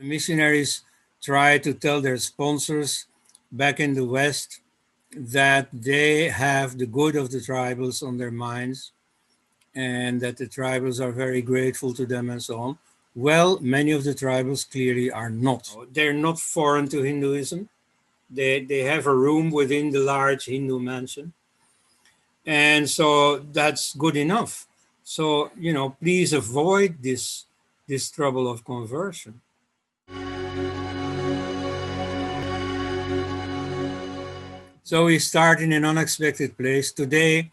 The missionaries try to tell their sponsors back in the West that they have the good of the tribals on their minds and that the tribals are very grateful to them and so on. Well, many of the tribals clearly are not. They're not foreign to Hinduism. They have a room within the large Hindu mansion. And so that's good enough. So, please avoid this trouble of conversion. So we start in an unexpected place. Today,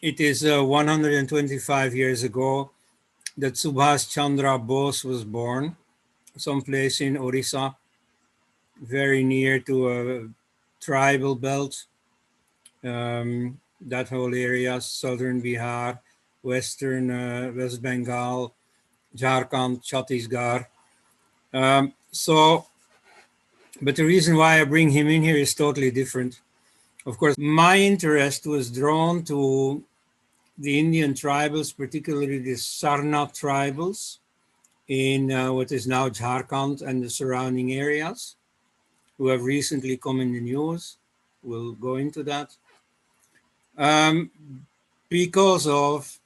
it is 125 years ago that Subhas Chandra Bose was born, someplace in Orissa, very near to a tribal belt. That whole area, southern Bihar, western West Bengal, Jharkhand, Chhattisgarh. But the reason why I bring him in here is totally different. Of course, my interest was drawn to the Indian tribals, particularly the Sarna tribals in what is now Jharkhand and the surrounding areas, who have recently come in the news. We'll go into that. Because of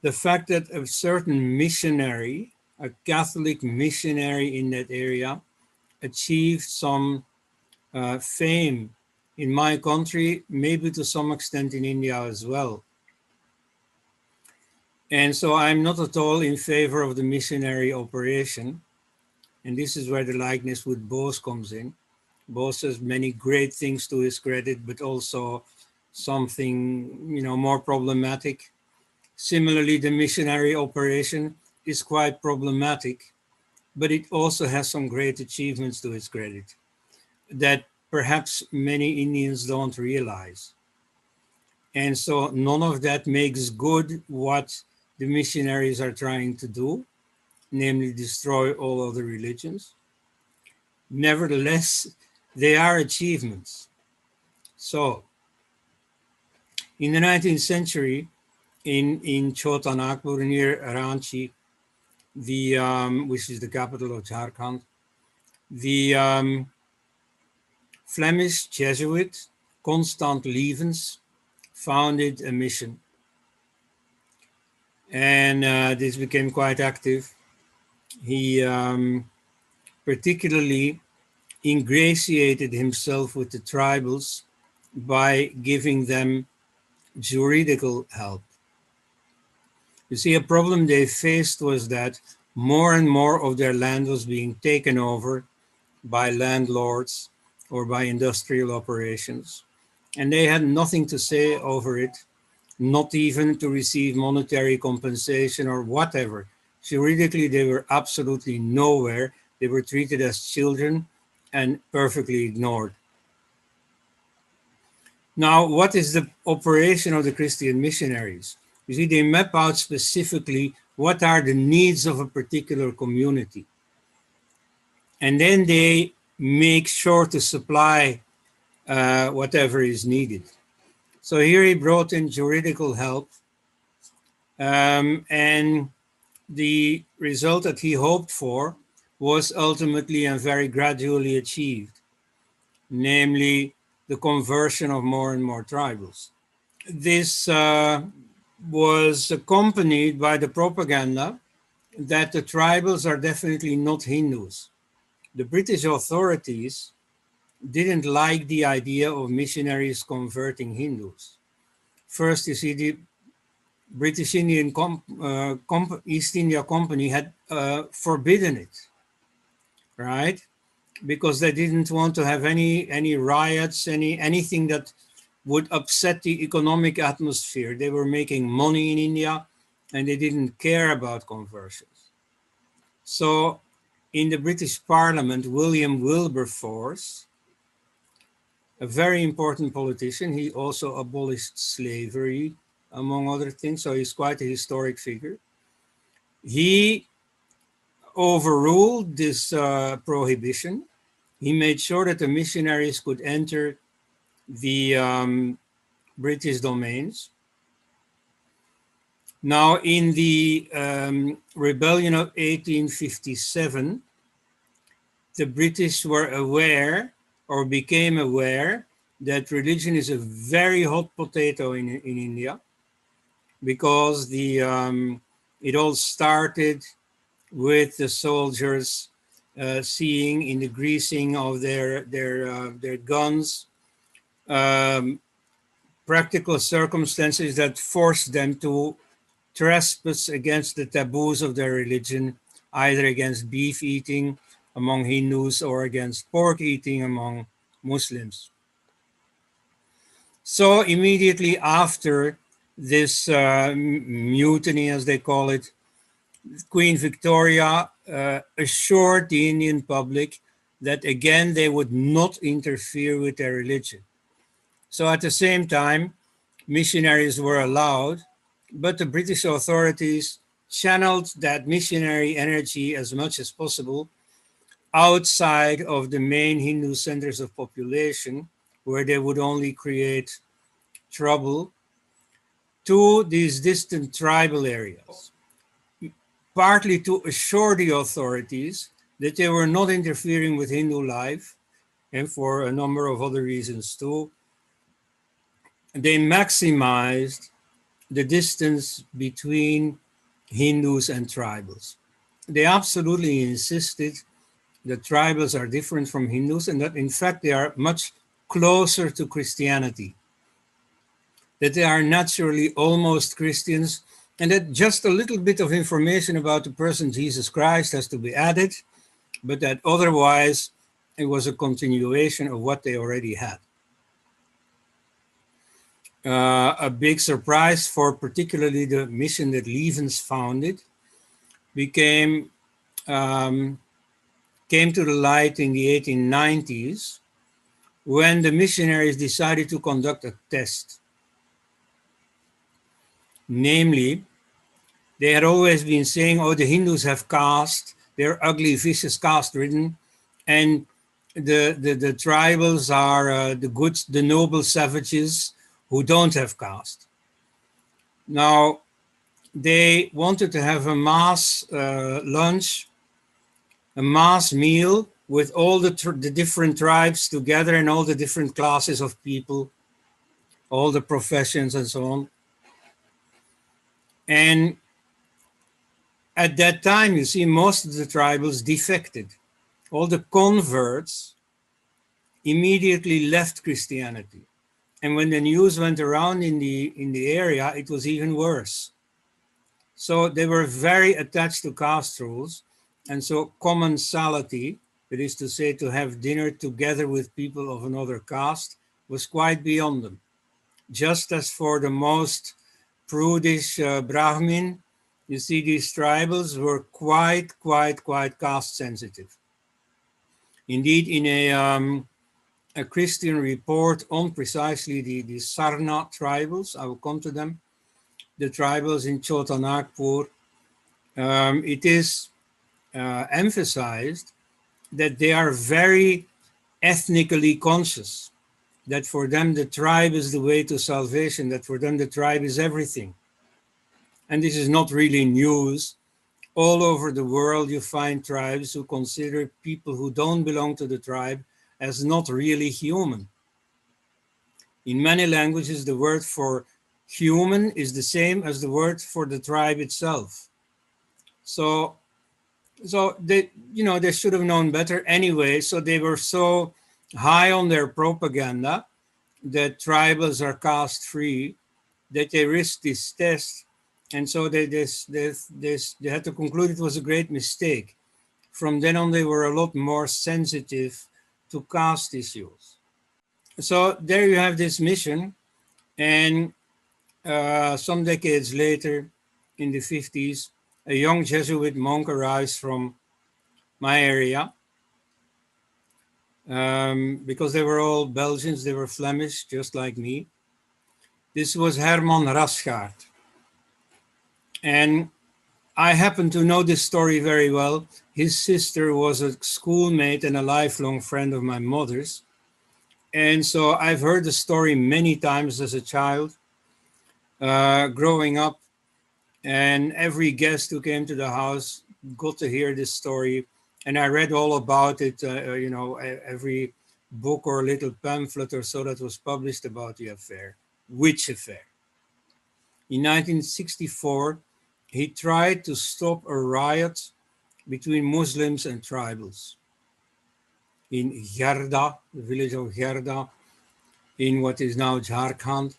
the fact that a certain missionary, a Catholic missionary in that area, achieved some fame in my country, maybe to some extent in India as well. And so I'm not at all in favor of the missionary operation. And this is where the likeness with Bose comes in. Bose has many great things to his credit, but also something, more problematic. Similarly, the missionary operation is quite problematic, but it also has some great achievements to its credit that perhaps many Indians don't realize. And so none of that makes good what the missionaries are trying to do, namely destroy all other religions. Nevertheless, they are achievements. So, in the 19th century, in Chota Nagpur near Ranchi, which is the capital of Jharkhand, the Flemish Jesuit Constant Levens founded a mission. And this became quite active. He particularly ingratiated himself with the tribals by giving them juridical help. You see, a problem they faced was that more and more of their land was being taken over by landlords or by industrial operations. And they had nothing to say over it, not even to receive monetary compensation or whatever. Juridically, they were absolutely nowhere. They were treated as children and perfectly ignored. Now, what is the operation of the Christian missionaries? You see, they map out specifically what are the needs of a particular community. And then they make sure to supply whatever is needed. So here he brought in juridical help, and the result that he hoped for was ultimately and very gradually achieved, namely the conversion of more and more tribals. This was accompanied by the propaganda that the tribals are definitely not Hindus. The British authorities didn't like the idea of missionaries converting Hindus. First, you see, the British Indian East India Company had forbidden it, right? Because they didn't want to have any riots, anything that would upset the economic atmosphere. They were making money in India and they didn't care about conversions. So in the British Parliament, William Wilberforce, a very important politician, he also abolished slavery, among other things, so he's quite a historic figure. He overruled this prohibition. He made sure that the missionaries could enter the British domains. Now, in the rebellion of 1857, the British were aware or became aware that religion is a very hot potato in India, because it all started with the soldiers seeing in the greasing of their guns practical circumstances that forced them to trespass against the taboos of their religion, either against beef eating among Hindus or against pork eating among Muslims. So immediately after this mutiny, as they call it, Queen Victoria assured the Indian public that again they would not interfere with their religion. So at the same time, missionaries were allowed, but the British authorities channeled that missionary energy as much as possible outside of the main Hindu centers of population, where they would only create trouble, to these distant tribal areas, partly to assure the authorities that they were not interfering with Hindu life, and for a number of other reasons too. They maximized the distance between Hindus and tribals. They absolutely insisted that tribals are different from Hindus and that in fact they are much closer to Christianity, that they are naturally almost Christians, and that just a little bit of information about the person Jesus Christ has to be added, but that otherwise it was a continuation of what they already had. A big surprise for particularly the mission that Levens founded came to the light in the 1890s when the missionaries decided to conduct a test. Namely, they had always been saying, oh, the Hindus have caste, they're ugly, vicious, caste-ridden, and the tribals are the good, the noble savages who don't have caste. Now, they wanted to have a mass lunch, a mass meal with all the different tribes together and all the different classes of people, all the professions and so on. And at that time, you see, most of the tribals defected. All the converts immediately left Christianity. And when the news went around in the area, it was even worse. So they were very attached to caste rules. And so commensality, that is to say, to have dinner together with people of another caste, was quite beyond them. Just as for the most prudish Brahmin, you see, these tribals were quite caste sensitive. Indeed, in a Christian report on precisely the Sarna tribals, I will come to them, the tribals in Chota Nagpur, it is emphasized that they are very ethnically conscious, that for them the tribe is the way to salvation, that for them the tribe is everything. And this is not really news. All over the world you find tribes who consider people who don't belong to the tribe as not really human. In many languages, the word for human is the same as the word for the tribe itself. So they, they should have known better anyway. So they were so high on their propaganda that tribals are caste-free that they risked this test, and so they had to conclude it was a great mistake. From then on, they were a lot more sensitive to caste issues. So there you have this mission, and some decades later, in the 50s, a young Jesuit monk arrives from my area. Because they were all Belgians, they were Flemish, just like me. This was Herman Rasgaard. And I happen to know this story very well. His sister was a schoolmate and a lifelong friend of my mother's. And so I've heard the story many times as a child, growing up. And every guest who came to the house got to hear this story And I read all about it, every book or little pamphlet or so that was published about the affair. Which affair? In 1964, he tried to stop a riot between Muslims and tribals in Gherda, the village of Gherda, in what is now Jharkhand.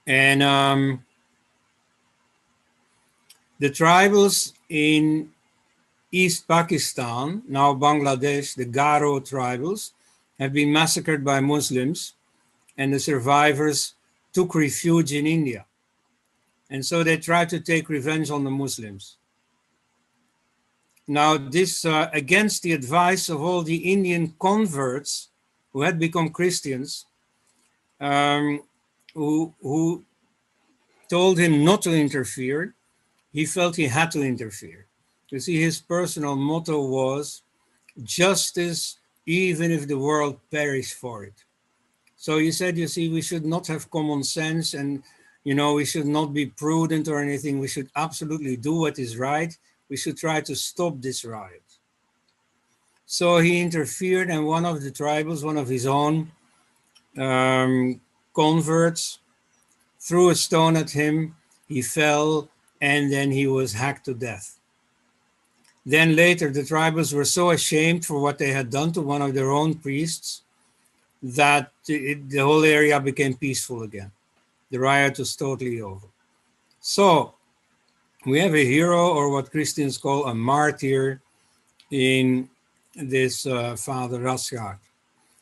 And the tribals in East Pakistan, now Bangladesh, the Garo tribals, have been massacred by Muslims, and the survivors took refuge in India. And so they tried to take revenge on the Muslims. Now, this against the advice of all the Indian converts who had become Christians, who told him not to interfere, he felt he had to interfere. You see, his personal motto was justice, even if the world perish for it. So he said, you see, we should not have common sense and, we should not be prudent or anything. We should absolutely do what is right. We should try to stop this riot. So he interfered, and one of the tribals, one of his own converts, threw a stone at him. He fell, and then he was hacked to death. Then later, the tribals were so ashamed for what they had done to one of their own priests that the whole area became peaceful again. The riot was totally over. So we have a hero, or what Christians call a martyr, in this Father Rasghat.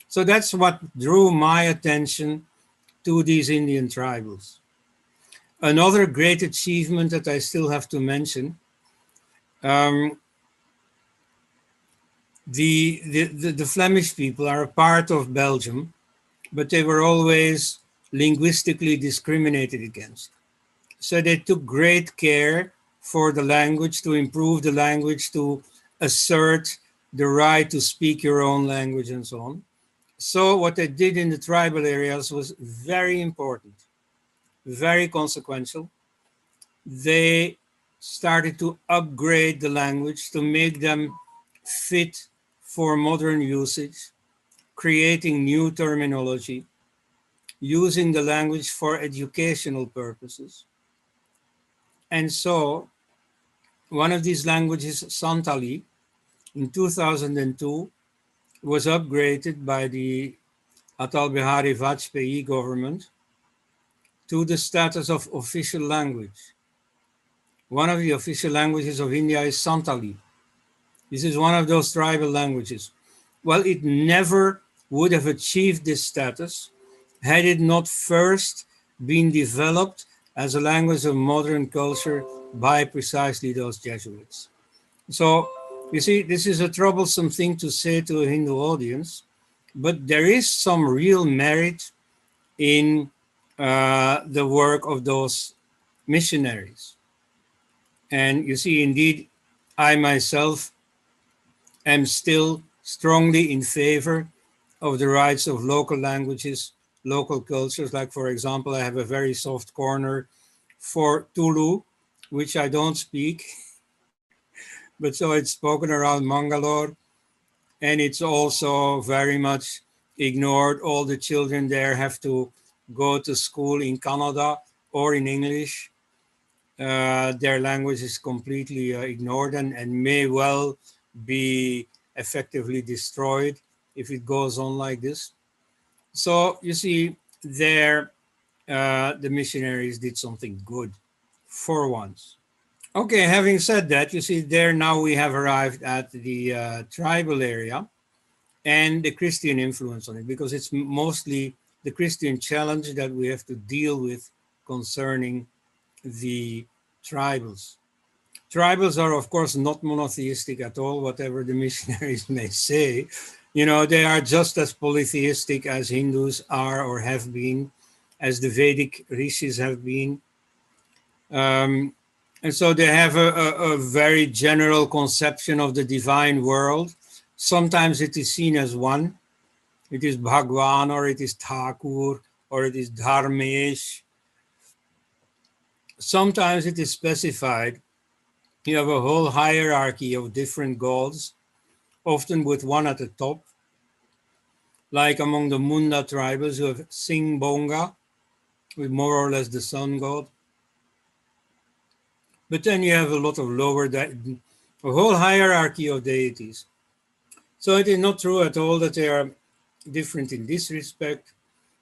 So that's what drew my attention to these Indian tribals. Another great achievement that I still have to mention, the Flemish people are a part of Belgium, but they were always linguistically discriminated against. So they took great care for the language, to improve the language, to assert the right to speak your own language and so on. So what they did in the tribal areas was very important, very consequential. They started to upgrade the language to make them fit for modern usage, creating new terminology, using the language for educational purposes. And so one of these languages, Santali, in 2002, was upgraded by the Atal Bihari Vajpayee government to the status of official language. One of the official languages of India is Santali. This is one of those tribal languages. Well, it never would have achieved this status had it not first been developed as a language of modern culture by precisely those Jesuits. So, you see, this is a troublesome thing to say to a Hindu audience, but there is some real merit in the work of those missionaries. And you see, indeed, I myself am still strongly in favor of the rights of local languages, local cultures. Like, for example, I have a very soft corner for Tulu, which I don't speak, but so it's spoken around Mangalore, and it's also very much ignored. All the children there have to go to school in Kannada or in English. Their language is completely ignored and may well be effectively destroyed if it goes on like this. So you see, there the missionaries did something good for once. Okay, having said that, you see, there now we have arrived at the tribal area and the Christian influence on it, because it's mostly the Christian challenge that we have to deal with concerning the tribals. Tribals are, of course, not monotheistic at all, whatever the missionaries may say. They are just as polytheistic as Hindus are or have been, as the Vedic rishis have been. And so they have a very general conception of the divine world. Sometimes it is seen as one. It is Bhagwan, or it is Thakur, or it is Dharmesh. Sometimes it is specified You have a whole hierarchy of different gods, often with one at the top, like among the Munda tribes who have Singbonga, with more or less the sun god. But then you have a lot of a whole hierarchy of deities. So it is not true at all that they are different in this respect.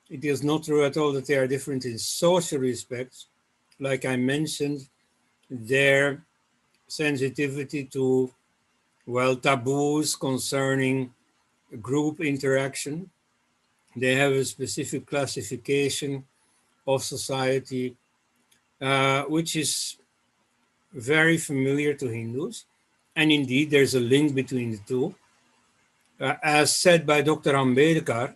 It is not true at all that they are different in social respects. Like I mentioned, their sensitivity to, well, taboos concerning group interaction. They have a specific classification of society, which is very familiar to Hindus. And indeed, there's a link between the two. As said by Dr. Ambedkar,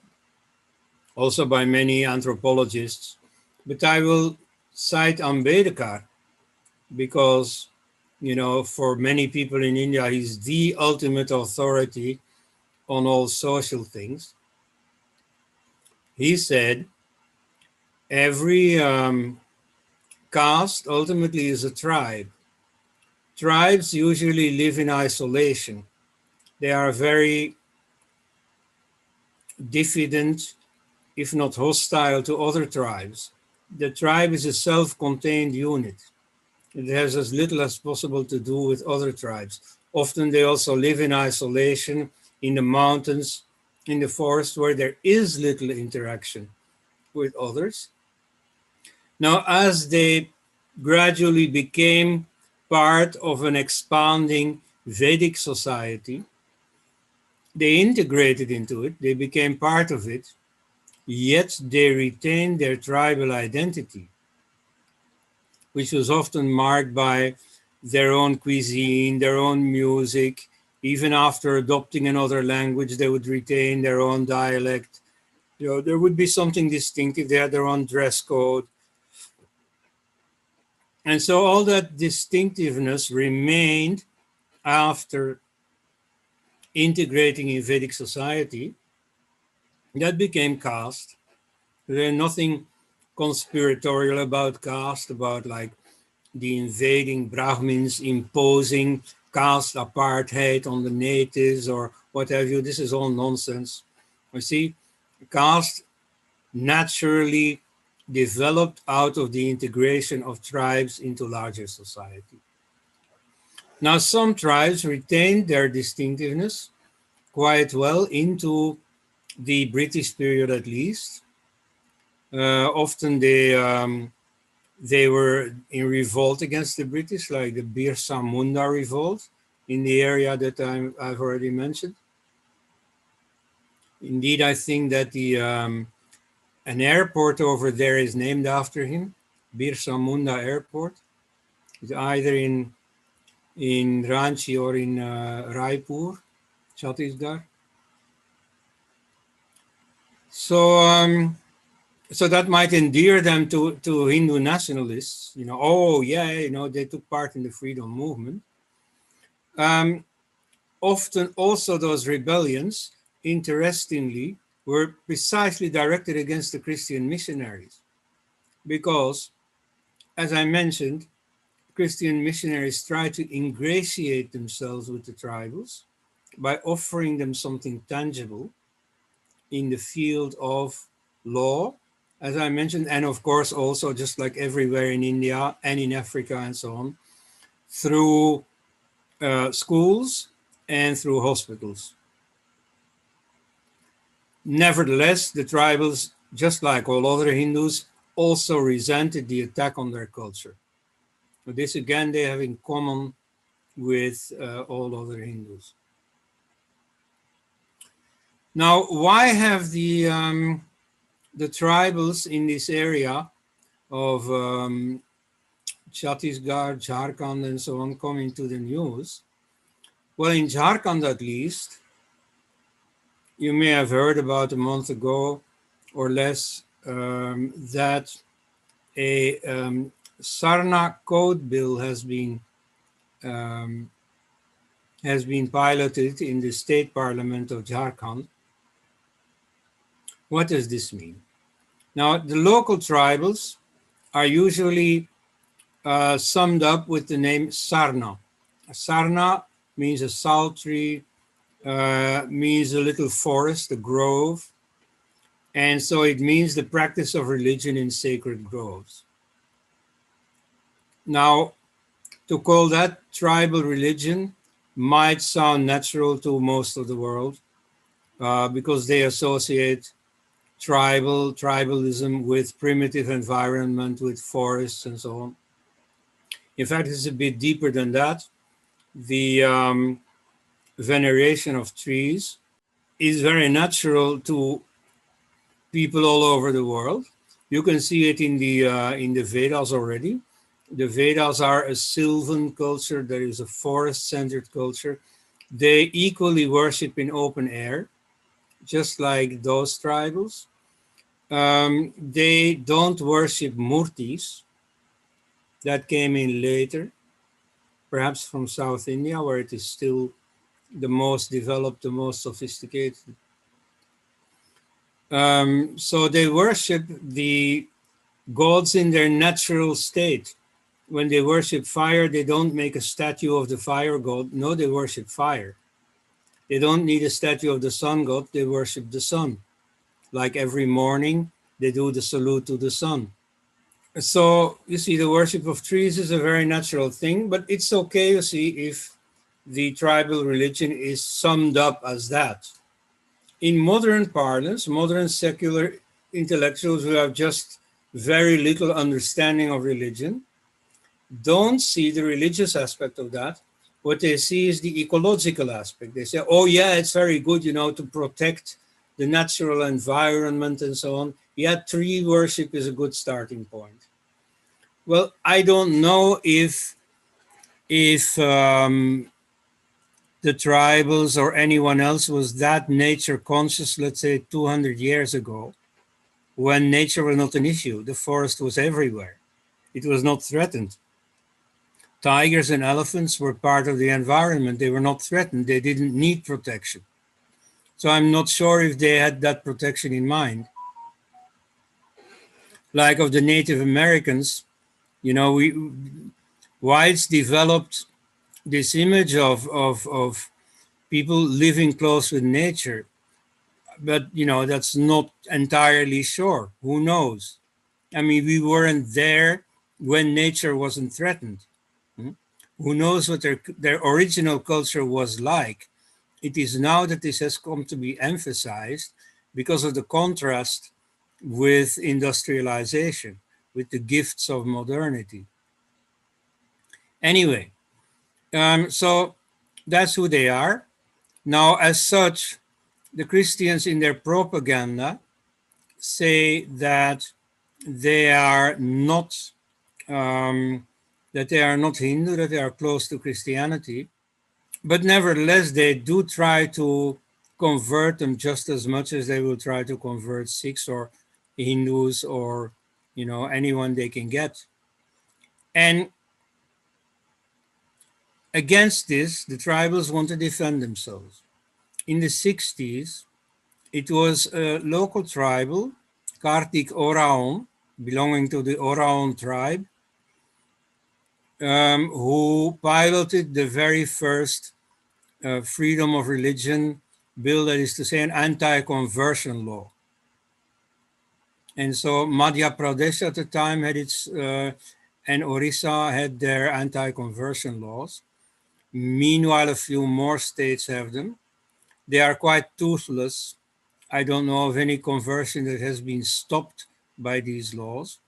also by many anthropologists, but I will cite Ambedkar because, you know, for many people in India, he's the ultimate authority on all social things. He said, every caste ultimately is a tribe. Tribes usually live in isolation. They are very diffident, if not hostile to other tribes. The tribe is a self-contained unit. It has as little as possible to do with other tribes. Often they also live in isolation in the mountains, in the forest, where there is little interaction with others. Now, as they gradually became part of an expanding Vedic society, they integrated into it, they became part of it, yet they retained their tribal identity, which was often marked by their own cuisine, their own music. Even after adopting another language, they would retain their own dialect. You know, there would be something distinctive. They had their own dress code. And so all that distinctiveness remained after integrating in Vedic society. That became caste. There's nothing conspiratorial about caste, about like the invading Brahmins imposing caste apartheid on the natives or what have you. This is all nonsense. You see, caste naturally developed out of the integration of tribes into larger society. Now, some tribes retained their distinctiveness quite well into the British period at least. Often they were in revolt against the British, like the Birsa Munda revolt in the area that I've already mentioned. Indeed, I think that an airport over there is named after him, Birsa Munda Airport. It's either in Ranchi or in Raipur, Chhattisgarh. So that might endear them to Hindu nationalists. You know, oh yeah, you know, they took part in the freedom movement. Often also those rebellions, interestingly, were precisely directed against the Christian missionaries. Because, as I mentioned, Christian missionaries tried to ingratiate themselves with the tribals by offering them something tangible in the field of law, as I mentioned, and of course also just like everywhere in India and in Africa and so on, through schools and through hospitals. Nevertheless, the tribals, just like all other Hindus, also resented the attack on their culture. But this again they have in common with all other Hindus. Now, why have the tribals in this area of Chhattisgarh, Jharkhand, and so on come into the news? Well, in Jharkhand at least, you may have heard about a month ago or less that a Sarna code bill has been piloted in the state parliament of Jharkhand. What does this mean? Now, the local tribals are usually summed up with the name Sarna. Sarna means a sultry, means a little forest, a grove. And so it means the practice of religion in sacred groves. Now, to call that tribal religion might sound natural to most of the world because they associate tribalism with primitive environment, with forests and so on. In fact, it's a bit deeper than that. The veneration of trees is very natural to people all over the world. You can see it in the Vedas already. The Vedas are a sylvan culture. There is a forest-centered culture. They equally worship in open air, just like those tribals. They don't worship murtis. That came in later, perhaps from South India, where it is still the most developed, the most sophisticated. So they worship the gods in their natural state. When they worship fire, they don't make a statue of the fire god. No, they worship fire. They don't need a statue of the sun god. They worship the sun. Like every morning, they do the salute to the sun. So you see, the worship of trees is a very natural thing, but it's okay, you see, if the tribal religion is summed up as that. In modern parlance, modern secular intellectuals who have just very little understanding of religion don't see the religious aspect of that. What they see is the ecological aspect. They say, oh yeah, it's very good, to protect the natural environment and so on. Yeah, tree worship is a good starting point. Well, I don't know if the tribals or anyone else was that nature conscious, let's say 200 years ago, when nature was not an issue. The forest was everywhere. It was not threatened. Tigers and elephants were part of the environment. They were not threatened. They didn't need protection. So I'm not sure if they had that protection in mind. Like of the Native Americans, whites developed this image of people living close with nature. But, that's not entirely sure. Who knows? I mean, we weren't there when nature wasn't threatened. Who knows what their original culture was like? It is now that this has come to be emphasized because of the contrast with industrialization, with the gifts of modernity. Anyway, so that's who they are. Now, as such, the Christians in their propaganda say that they are not Hindu, that they are close to Christianity, but nevertheless they do try to convert them just as much as they will try to convert Sikhs or Hindus or anyone they can get. And against this, the tribals want to defend themselves. In the 60s, it was a local tribal, Kartik Oraon, belonging to the Oraon tribe, who piloted the very first freedom of religion bill, that is to say, an anti-conversion law. And so Madhya Pradesh at the time had its, and Orissa had their anti-conversion laws. Meanwhile, a few more states have them. They are quite toothless. I don't know of any conversion that has been stopped by these laws,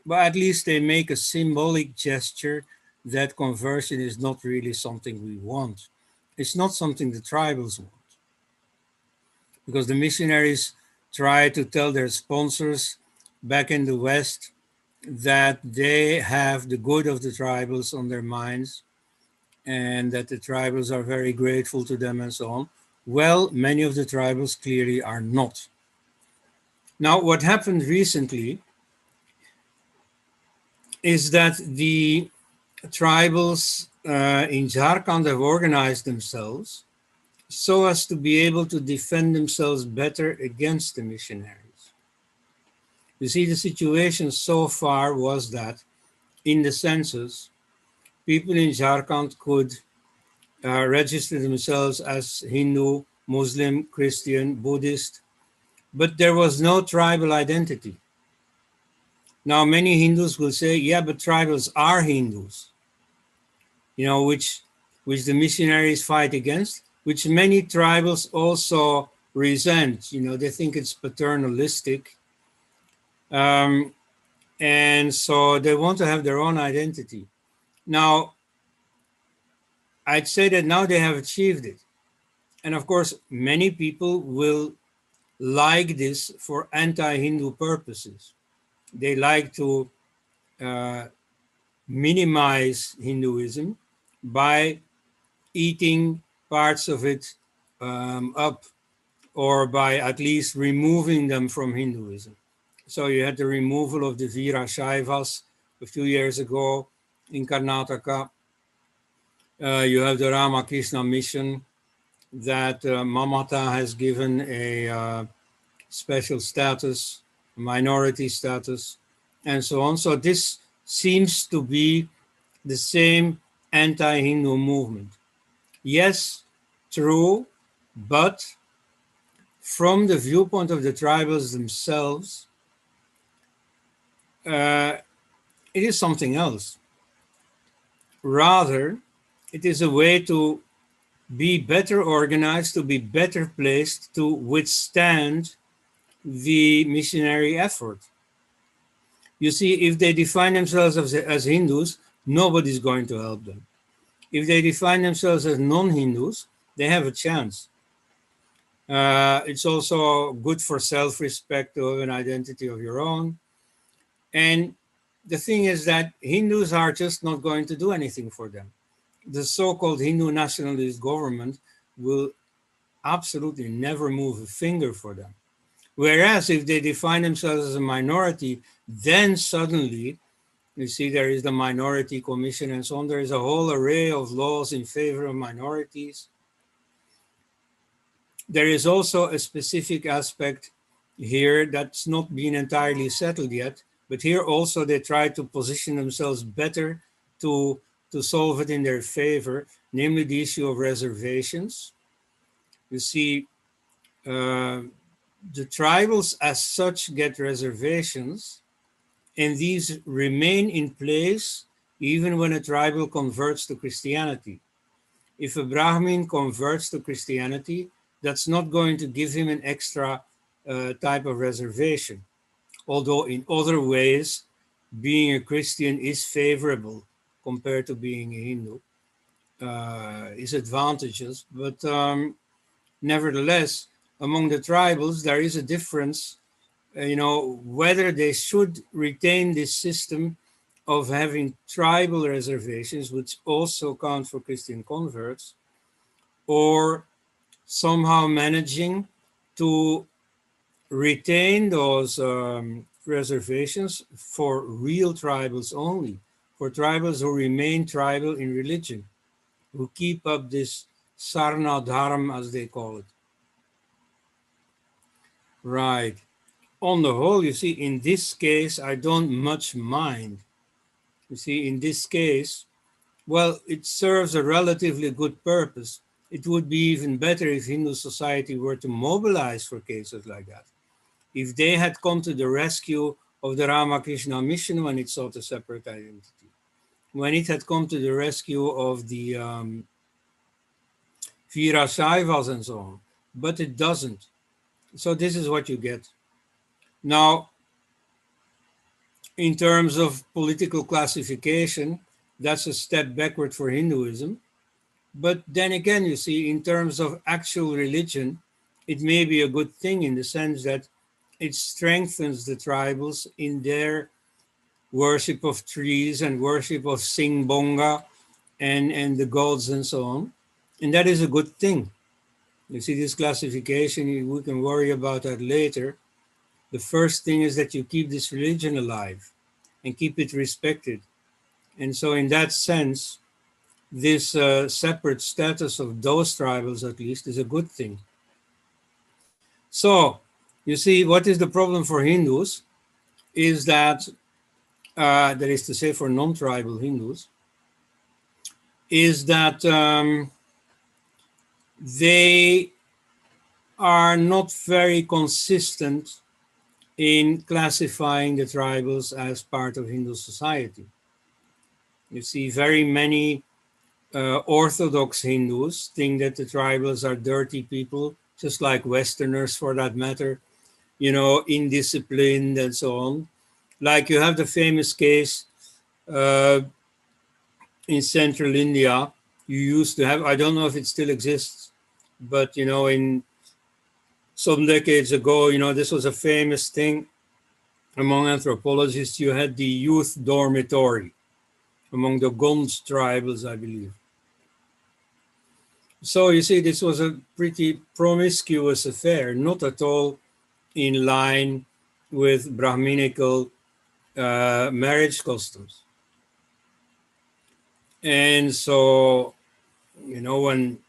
but at least they make a symbolic gesture that conversion is not really something we want. It's not something the tribals want. Because the missionaries try to tell their sponsors back in the West that they have the good of the tribals on their minds and that the tribals are very grateful to them and so on. Well, many of the tribals clearly are not. Now, what happened recently is that the tribals in Jharkhand have organized themselves so as to be able to defend themselves better against the missionaries. You see, the situation so far was that in the census, people in Jharkhand could registered themselves as Hindu, Muslim, Christian, Buddhist, but there was no tribal identity. Now, many Hindus will say, yeah, but tribals are Hindus, which the missionaries fight against, which many tribals also resent. They think it's paternalistic. And so they want to have their own identity. Now, I'd say that now they have achieved it. And of course, many people will like this for anti-Hindu purposes. They like to minimize Hinduism by eating parts of it up, or by at least removing them from Hinduism. So you had the removal of the Veerashaivas a few years ago in Karnataka. You have the Ramakrishna mission that Mamata has given a special status, minority status, and so on. So this seems to be the same anti-Hindu movement. Yes, true, but from the viewpoint of the tribals themselves, it is something else. Rather, it is a way to be better organized, to be better placed to withstand the missionary effort. You see, if they define themselves as Hindus, nobody's going to help them. If they define themselves as non-Hindus, they have a chance. It's also good for self-respect to have an identity of your own. And the thing is that Hindus are just not going to do anything for them. The so-called Hindu nationalist government will absolutely never move a finger for them. Whereas if they define themselves as a minority, then suddenly, you see, there is the Minority Commission and so on. There is a whole array of laws in favor of minorities. There is also a specific aspect here that's not been entirely settled yet, but here also they try to position themselves better to solve it in their favor, namely the issue of reservations. You see, the tribals as such get reservations, and these remain in place even when a tribal converts to Christianity. If a Brahmin converts to Christianity, that's not going to give him an extra type of reservation. Although in other ways, being a Christian is favorable compared to being a Hindu, is advantageous. But nevertheless, among the tribals, there is a difference, whether they should retain this system of having tribal reservations, which also count for Christian converts, or somehow managing to retain those reservations for real tribals only, for tribals who remain tribal in religion, who keep up this sarna dharma, as they call it. Right. On the whole, you see, in this case, I don't much mind. You see, in this case, well, it serves a relatively good purpose. It would be even better if Hindu society were to mobilize for cases like that. If they had come to the rescue of the Ramakrishna mission when it sought a separate identity, when it had come to the rescue of the Veerasaivas and so on, but it doesn't. So this is what you get. Now, in terms of political classification, that's a step backward for Hinduism. But then again, you see, in terms of actual religion, it may be a good thing in the sense that it strengthens the tribals in their worship of trees and worship of Singbonga and the gods and so on. And that is a good thing. You see, this classification, we can worry about that later. The first thing is that you keep this religion alive and keep it respected. And so in that sense, this separate status of those tribals, at least, is a good thing. So, you see, what is the problem for Hindus is that, that is to say for non-tribal Hindus, is that they are not very consistent in classifying the tribals as part of Hindu society. You see, very many Orthodox Hindus think that the tribals are dirty people, just like Westerners for that matter, you know, indisciplined and so on. Like you have the famous case uh, in central India. You used to have, I don't know if it still exists, but you know, in some decades ago, you know, this was a famous thing among anthropologists. You had the youth dormitory among the Gond tribals, I believe. So you see, this was a pretty promiscuous affair, not at all in line with Brahminical marriage customs. And so, you know, when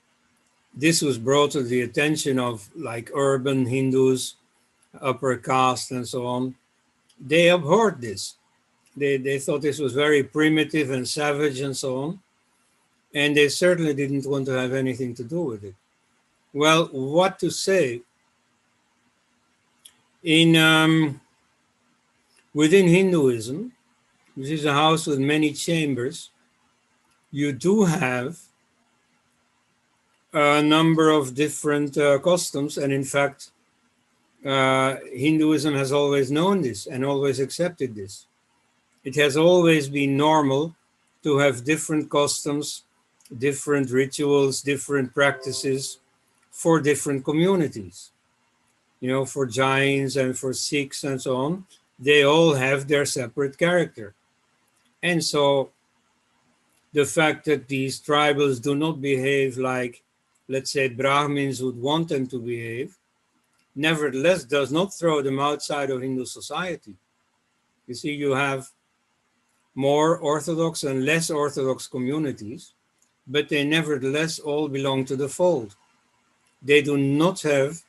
this was brought to the attention of like urban Hindus, upper caste and so on, they abhorred this. They thought this was very primitive and savage and so on. And they certainly didn't want to have anything to do with it. Well, what to say? In within Hinduism, which is a house with many chambers, you do have a number of different customs, and in fact, Hinduism has always known this and always accepted this. It has always been normal to have different customs, different rituals, different practices for different communities. You know, for Jains and for Sikhs and so on, they all have their separate character. And so the fact that these tribals do not behave like, let's say, Brahmins would want them to behave, nevertheless does not throw them outside of Hindu society. You see, you have more Orthodox and less Orthodox communities, but they nevertheless all belong to the fold. They do not have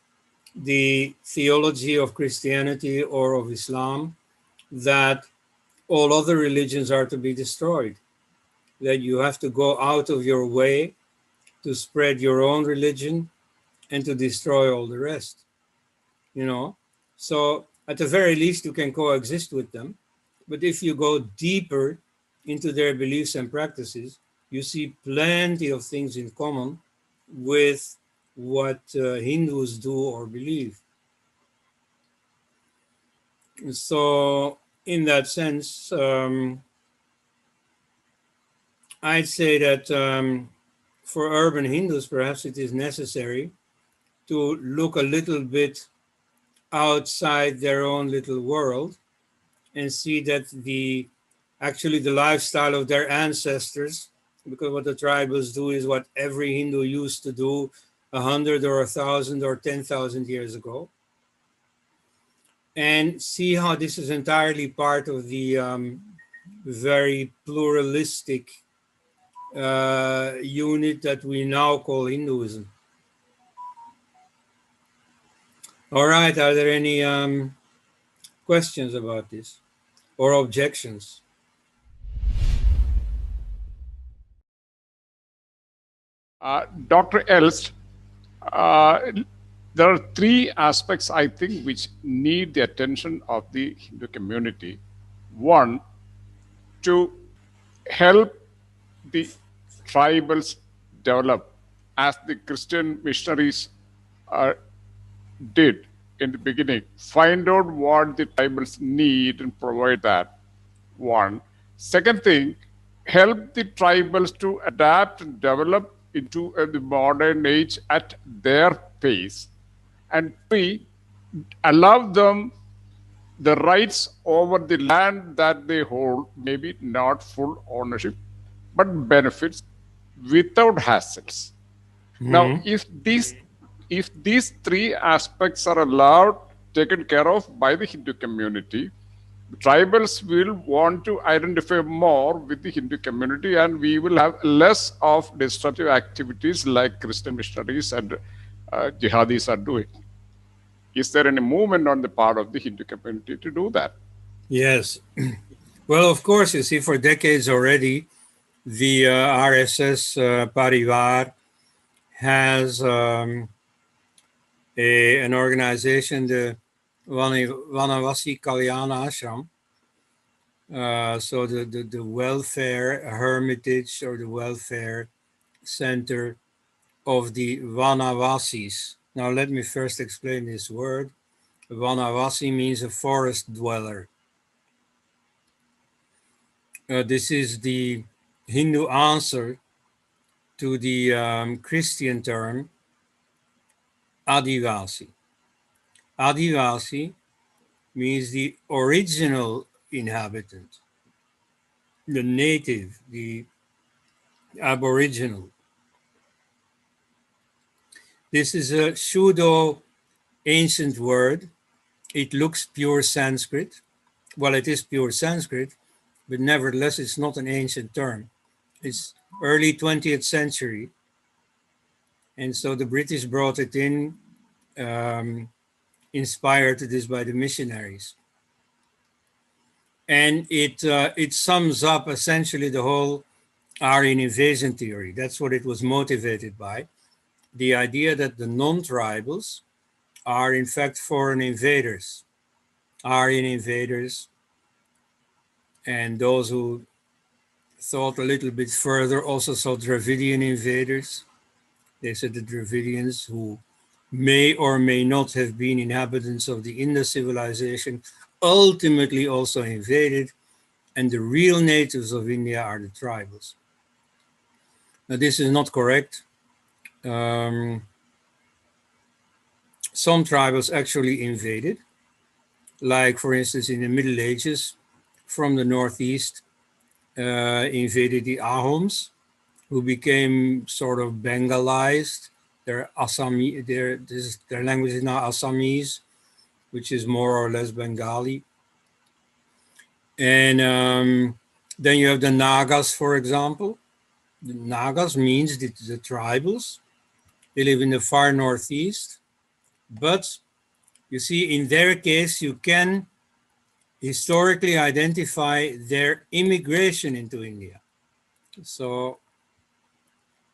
the theology of Christianity or of Islam that all other religions are to be destroyed, that you have to go out of your way to spread your own religion and to destroy all the rest, you know? So at the very least, you can coexist with them. But if you go deeper into their beliefs and practices, you see plenty of things in common with what Hindus do or believe. So in that sense, I'd say that for urban Hindus, perhaps it is necessary to look a little bit outside their own little world and see that actually the lifestyle of their ancestors, because what the tribals do is what every Hindu used to do 100 or 1,000 or 10,000 years ago, and see how this is entirely part of the very pluralistic unit that we now call Hinduism. All right, are there any questions about this or objections? Dr. Elst, there are three aspects, I think, which need the attention of the Hindu community. One, to help the tribals develop, as the Christian missionaries did in the beginning. Find out what the tribals need and provide that. One. Second thing, help the tribals to adapt and develop into the modern age at their pace. And three, allow them the rights over the land that they hold, maybe not full ownership, but benefits without hassles. Now, if these three aspects are allowed, taken care of by the Hindu community, tribals will want to identify more with the Hindu community, and we will have less of destructive activities like Christian missionaries and jihadis are doing. Is there any movement on the part of the Hindu community to do that? Yes. Well, of course, you see, for decades already, the RSS Parivar has an organization, the Vanavasi Kalyana Ashram. So the welfare hermitage or the welfare center of the Vanavasis. Now let me first explain this word. Vanavasi means a forest dweller. This is the Hindu answer to the Christian term Adivasi. Adivasi means the original inhabitant, the native, the aboriginal. This is a pseudo ancient word. It looks pure Sanskrit. Well, it is pure Sanskrit, but nevertheless, it's not an ancient term. It's early 20th century. And so the British brought it in, inspired to this by the missionaries. And it sums up essentially the whole Aryan invasion theory. That's what it was motivated by. The idea that the non-tribals are in fact foreign invaders, Aryan invaders, and those who thought a little bit further also saw Dravidian invaders. They said the Dravidians, who may or may not have been inhabitants of the Indus civilization, ultimately also invaded, and the real natives of India are the tribals. Now, this is not correct. Some tribals actually invaded, like, for instance, in the Middle Ages, from the northeast, invaded the Ahoms, who became sort of Bengalized. Their language is now Assamese, which is more or less Bengali. And then you have the Nagas, for example. The Nagas means the tribals. They live in the far northeast. But you see, in their case, you can historically identify their immigration into India. So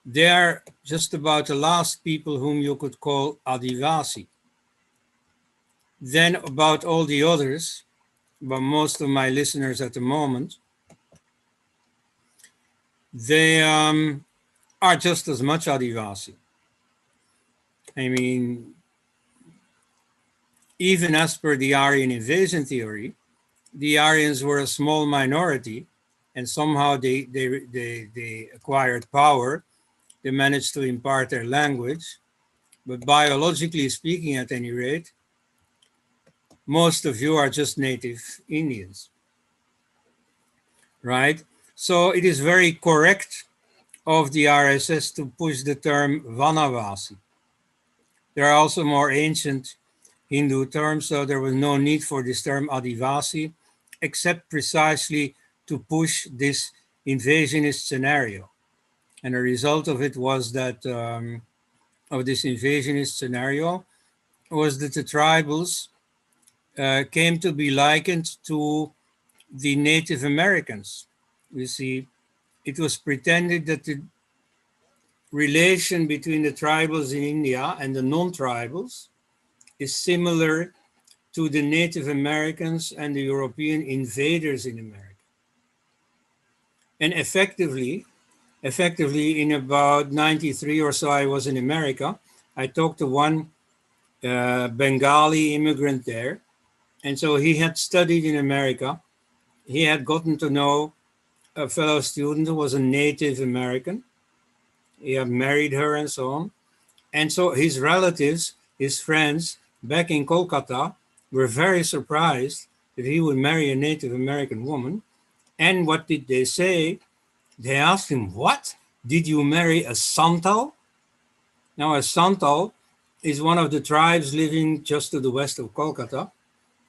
they are just about the last people whom you could call Adivasi. Then about all the others, but most of my listeners at the moment, they are just as much Adivasi. I mean, even as per the Aryan invasion theory, the Aryans were a small minority, and somehow they acquired power. They managed to impart their language, but biologically speaking, at any rate, most of you are just native Indians, right? So it is very correct of the RSS to push the term Vanavasi. There are also more ancient Hindu terms, so there was no need for this term Adivasi, except precisely to push this invasionist scenario. And the result of it was that, of this invasionist scenario, was that the tribals came to be likened to the Native Americans. You see, it was pretended that the relation between the tribals in India and the non-tribals is similar to the Native Americans and the European invaders in America. And effectively, in about 93 or so, I was in America. I talked to one Bengali immigrant there. And so he had studied in America. He had gotten to know a fellow student who was a Native American. He had married her and so on. And so his relatives, his friends back in Kolkata were very surprised that he would marry a Native American woman. And what did they say? They asked him, what? Did you marry a Santal? Now, a Santal is one of the tribes living just to the west of Kolkata.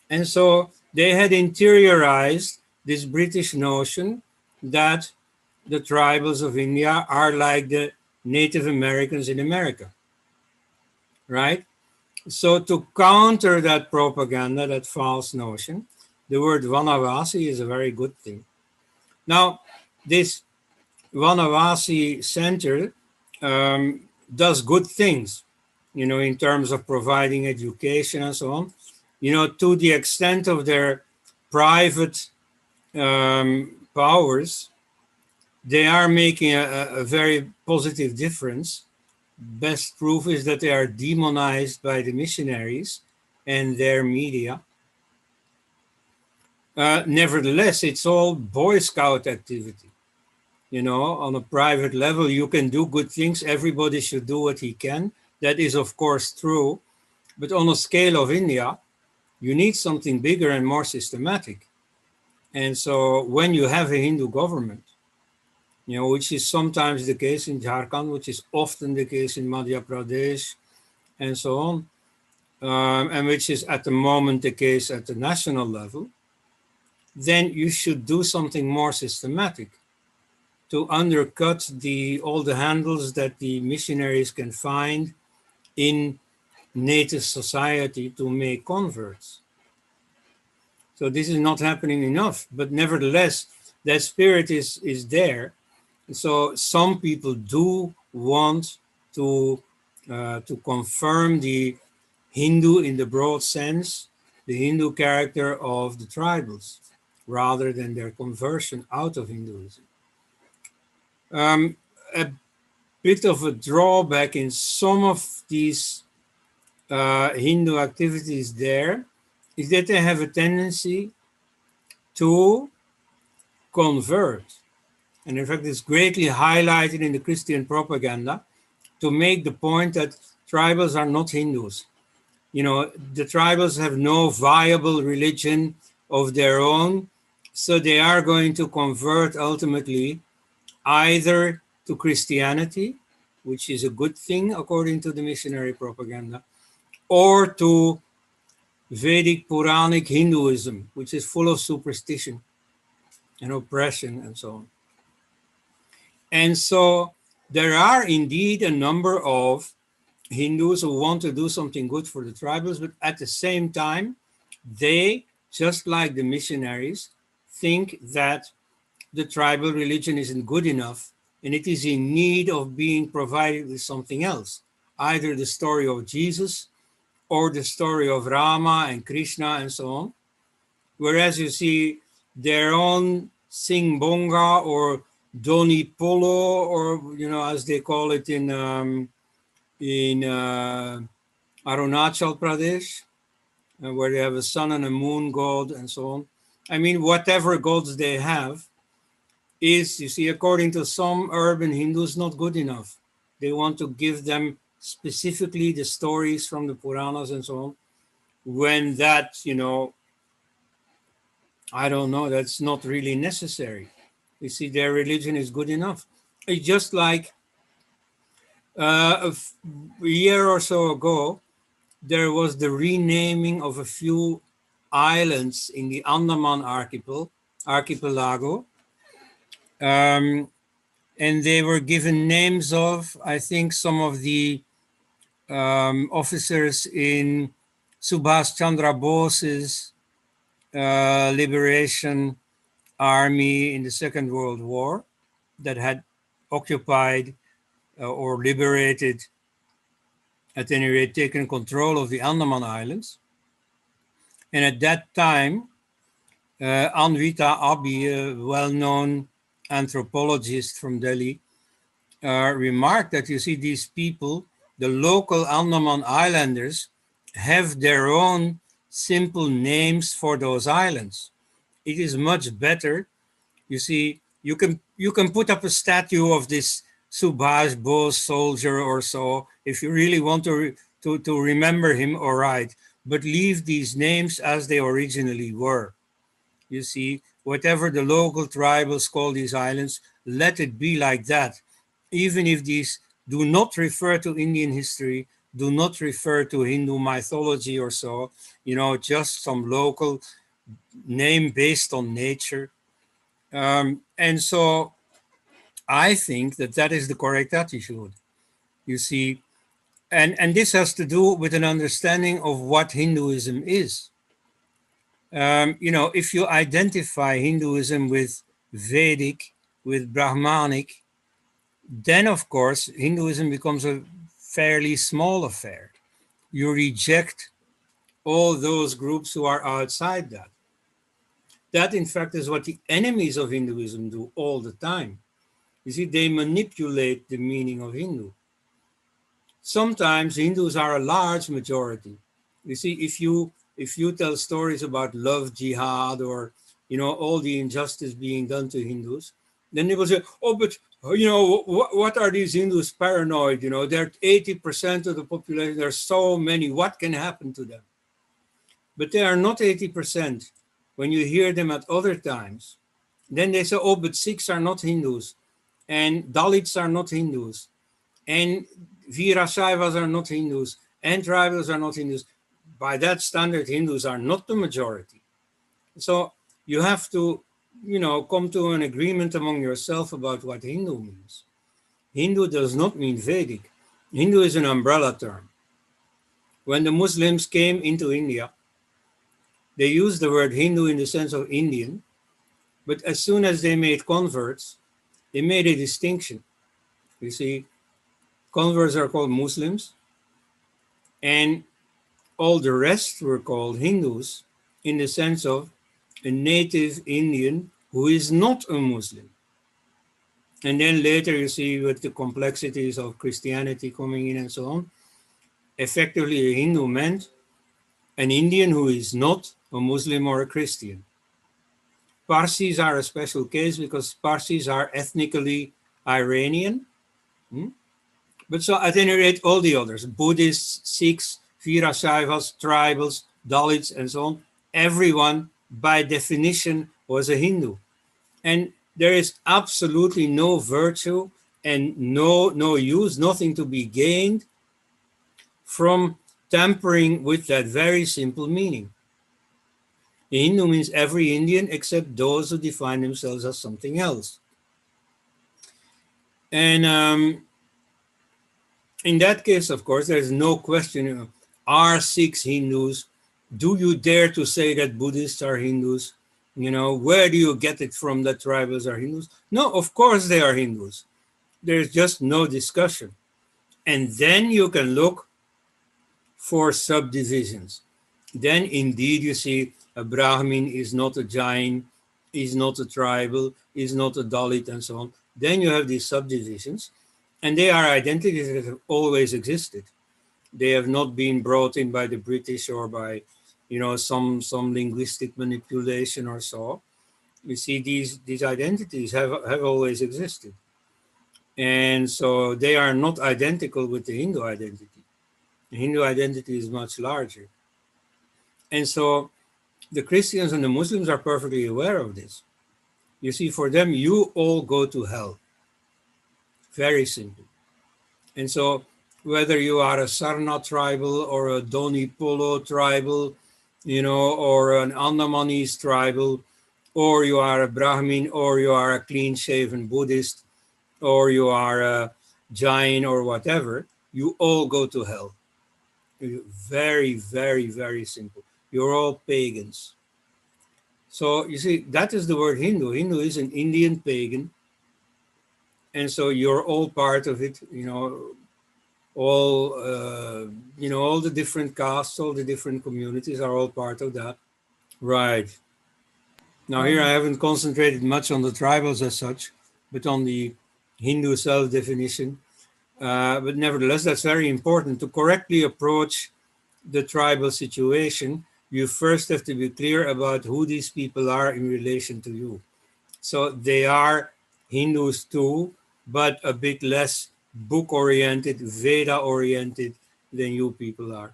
And so they had interiorized this British notion that the tribals of India are like the Native Americans in America, right? So to counter that propaganda, that false notion, the word Vanavasi is a very good thing. Now, this Vanavasi center does good things, in terms of providing education and so on, to the extent of their private powers, they are making a very positive difference. Best proof is that they are demonized by the missionaries and their media. Nevertheless, it's all Boy Scout activity. On a private level, you can do good things. Everybody should do what he can. That is, of course, true. But on a scale of India, you need something bigger and more systematic. And so when you have a Hindu government, which is sometimes the case in Jharkhand, which is often the case in Madhya Pradesh, and so on, and which is at the moment the case at the national level, then you should do something more systematic to undercut all the handles that the missionaries can find in native society to make converts. So this is not happening enough, but nevertheless, that spirit is there. So some people do want to confirm the Hindu in the broad sense, the Hindu character of the tribals, rather than their conversion out of Hinduism. A bit of a drawback in some of these Hindu activities there is that they have a tendency to convert. And in fact, it's greatly highlighted in the Christian propaganda to make the point that tribals are not Hindus. The tribals have no viable religion of their own, so they are going to convert ultimately either to Christianity, which is a good thing according to the missionary propaganda, or to Vedic Puranic Hinduism, which is full of superstition and oppression and so on. And so there are indeed a number of Hindus who want to do something good for the tribals, but at the same time, they, just like the missionaries, think that the tribal religion isn't good enough and it is in need of being provided with something else, either the story of Jesus or the story of Rama and Krishna and so on. Whereas you see their own Singbonga or Doni Polo, or as they call it in Arunachal Pradesh, where they have a sun and a moon god and so on. I mean, whatever gods they have is, you see, according to some urban Hindus, not good enough. They want to give them specifically the stories from the Puranas and so on, when that, I don't know, that's not really necessary. You see, their religion is good enough. It's just like a year or so ago, there was the renaming of a few islands in the Andaman archipelago. And they were given names of, I think, some of the officers in Subhas Chandra Bose's liberation army in the Second World War that had occupied or liberated, at any rate, taken control of the Andaman Islands. And at that time, Anvita Abi, a well-known anthropologist from Delhi, remarked that, you see, these people, the local Andaman Islanders, have their own simple names for those islands. It is much better. You see, you can put up a statue of this Subhash Bose soldier or so if you really want to remember him, all right, but leave these names as they originally were. You see, whatever the local tribals call these islands, let it be like that. Even if these do not refer to Indian history, do not refer to Hindu mythology or so, just some local name based on nature. And so I think that is the correct attitude, you see. And this has to do with an understanding of what Hinduism is. If you identify Hinduism with Vedic, with Brahmanic, then of course Hinduism becomes a fairly small affair. You reject all those groups who are outside that. That, in fact, is what the enemies of Hinduism do all the time. You see, they manipulate the meaning of Hindu. Sometimes Hindus are a large majority. You see, if you tell stories about love jihad or all the injustice being done to Hindus, then they will say, "Oh, but what are these Hindus paranoid? They're 80% of the population. There's so many. What can happen to them?" But they are not 80%. When you hear them at other times, then they say, "Oh, but Sikhs are not Hindus, and Dalits are not Hindus, and Veerasaivas are not Hindus, and tribals are not Hindus." By that standard, Hindus are not the majority. So you have to, come to an agreement among yourself about what Hindu means. Hindu does not mean Vedic. Hindu is an umbrella term. When the Muslims came into India, they used the word Hindu in the sense of Indian, but as soon as they made converts, they made a distinction. You see, converts are called Muslims, and all the rest were called Hindus in the sense of a native Indian who is not a Muslim. And then later you see with the complexities of Christianity coming in and so on, effectively a Hindu meant an Indian who is not a Muslim or a Christian. Parsis are a special case because Parsis are ethnically Iranian. But so at any rate, all the others, Buddhists, Sikhs, Veerasaivas, tribals, Dalits, and so on, everyone by definition was a Hindu. And there is absolutely no virtue and no use, nothing to be gained from tampering with that very simple meaning. Hindu means every Indian except those who define themselves as something else. And in that case, of course, there's no question, are Sikhs Hindus? Do you dare to say that Buddhists are Hindus? Where do you get it from that tribals are Hindus? No, of course they are Hindus. There's just no discussion. And then you can look for subdivisions. Then indeed you see a Brahmin is not a Jain, is not a tribal, is not a Dalit, and so on. Then you have these subdivisions, and they are identities that have always existed. They have not been brought in by the British or by, some linguistic manipulation or so. You see, these identities have always existed. And so they are not identical with the Hindu identity. The Hindu identity is much larger. And so the Christians and the Muslims are perfectly aware of this. You see, for them, you all go to hell. Very simple. And so whether you are a Sarna tribal or a Doni Polo tribal, or an Andamanese tribal, or you are a Brahmin, or you are a clean-shaven Buddhist, or you are a Jain or whatever, you all go to hell. Very, very, very simple. You're all pagans. So you see, that is the word Hindu. Hindu is an Indian pagan. And so you're all part of it, all the different castes, all the different communities are all part of that. Right. Now here I haven't concentrated much on the tribals as such, but on the Hindu self-definition. But nevertheless, that's very important. To correctly approach the tribal situation, you first have to be clear about who these people are in relation to you. So they are Hindus too, but a bit less book-oriented, Veda-oriented than you people are.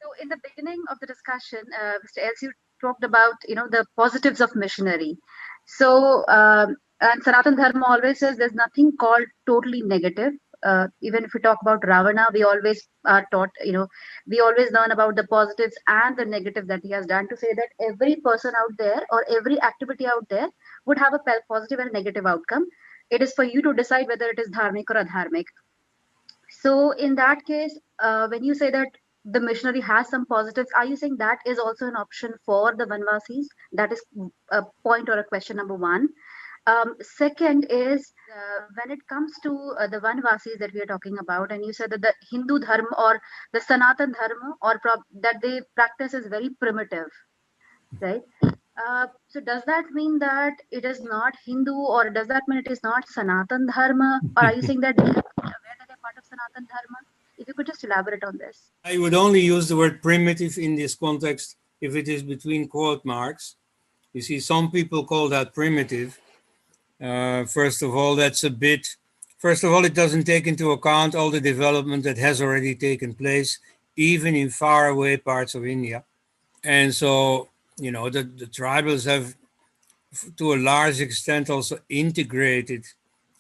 So in the beginning of the discussion, Mr. Els, you talked about, the positives of missionary. So, and Sanatan Dharma always says there's nothing called totally negative. Even if we talk about Ravana, we always are taught, we always learn about the positives and the negative that he has done, to say that every person out there or every activity out there would have a positive and a negative outcome. It is for you to decide whether it is dharmic or adharmic. So in that case, when you say that the missionary has some positives, are you saying that is also an option for the Vanvasis? That is a point or a question number one. Second is when it comes to the Vanvasis that we are talking about, and you said that the Hindu Dharma or the Sanatan Dharma or that they practice is very primitive, right? So does that mean that it is not Hindu, or does that mean it is not Sanatan Dharma? Or are you saying that they are aware that they're part of Sanatan Dharma? If you could just elaborate on this. I would only use the word primitive in this context if it is between quote marks. You see, some people call that primitive. First of all, it doesn't take into account all the development that has already taken place, even in faraway parts of India. And so, the tribals have, to a large extent, also integrated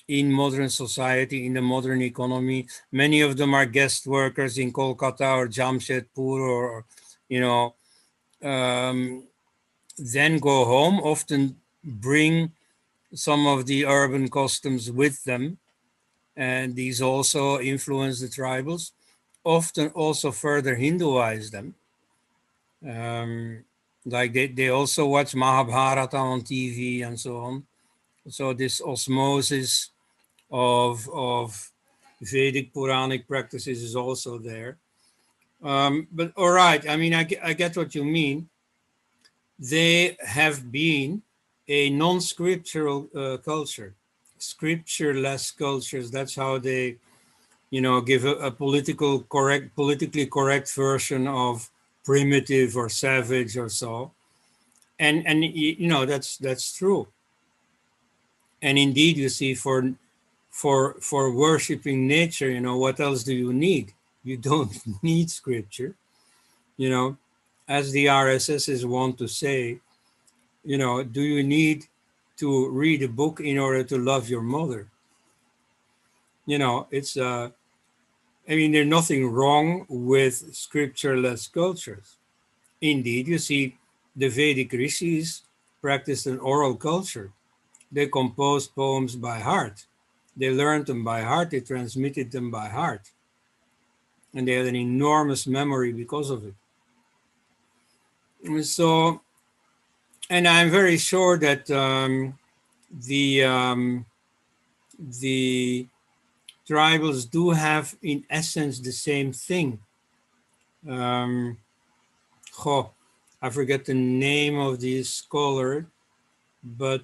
in modern society, in the modern economy. Many of them are guest workers in Kolkata or Jamshedpur, or, then go home, often bring some of the urban customs with them. And these also influence the tribals, often also further Hinduize them. Like they also watch Mahabharata on TV and so on. So this osmosis of Vedic Puranic practices is also there. But all right, I mean, I get what you mean. They have been a non-scriptural culture, scriptureless cultures. That's how they, give a politically correct version of primitive or savage or so. And that's true. And indeed, you see, for worshiping nature, what else do you need? You don't need scripture. As the RSS is wont to say, do you need to read a book in order to love your mother? It's there's nothing wrong with scriptureless cultures. Indeed, you see, the Vedic rishis practiced an oral culture. They composed poems by heart. They learned them by heart. They transmitted them by heart. And they had an enormous memory because of it. And so, and I'm very sure that the tribals do have, in essence, the same thing. I forget the name of the scholar, but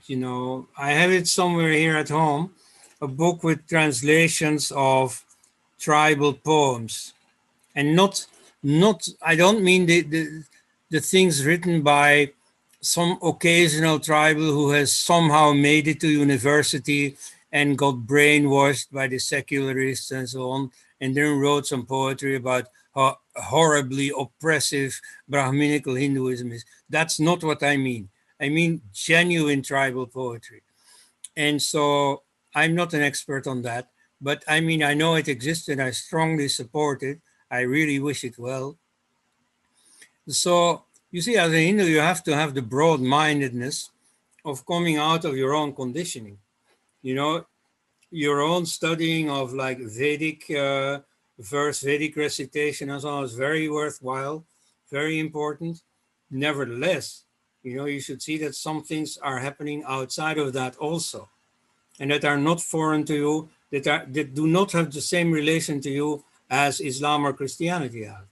I have it somewhere here at home, a book with translations of tribal poems, and not I don't mean the things written by some occasional tribal who has somehow made it to university and got brainwashed by the secularists and so on, and then wrote some poetry about how horribly oppressive Brahminical Hinduism is. That's not what I mean. I mean genuine tribal poetry. And so I'm not an expert on that, but I know it exists and I strongly support it. I really wish it well. So you see, as a Hindu, you have to have the broad-mindedness of coming out of your own conditioning. Your own studying of like Vedic Vedic recitation and so on is very worthwhile, very important. Nevertheless, you should see that some things are happening outside of that also, and that are not foreign to you, that do not have the same relation to you as Islam or Christianity have.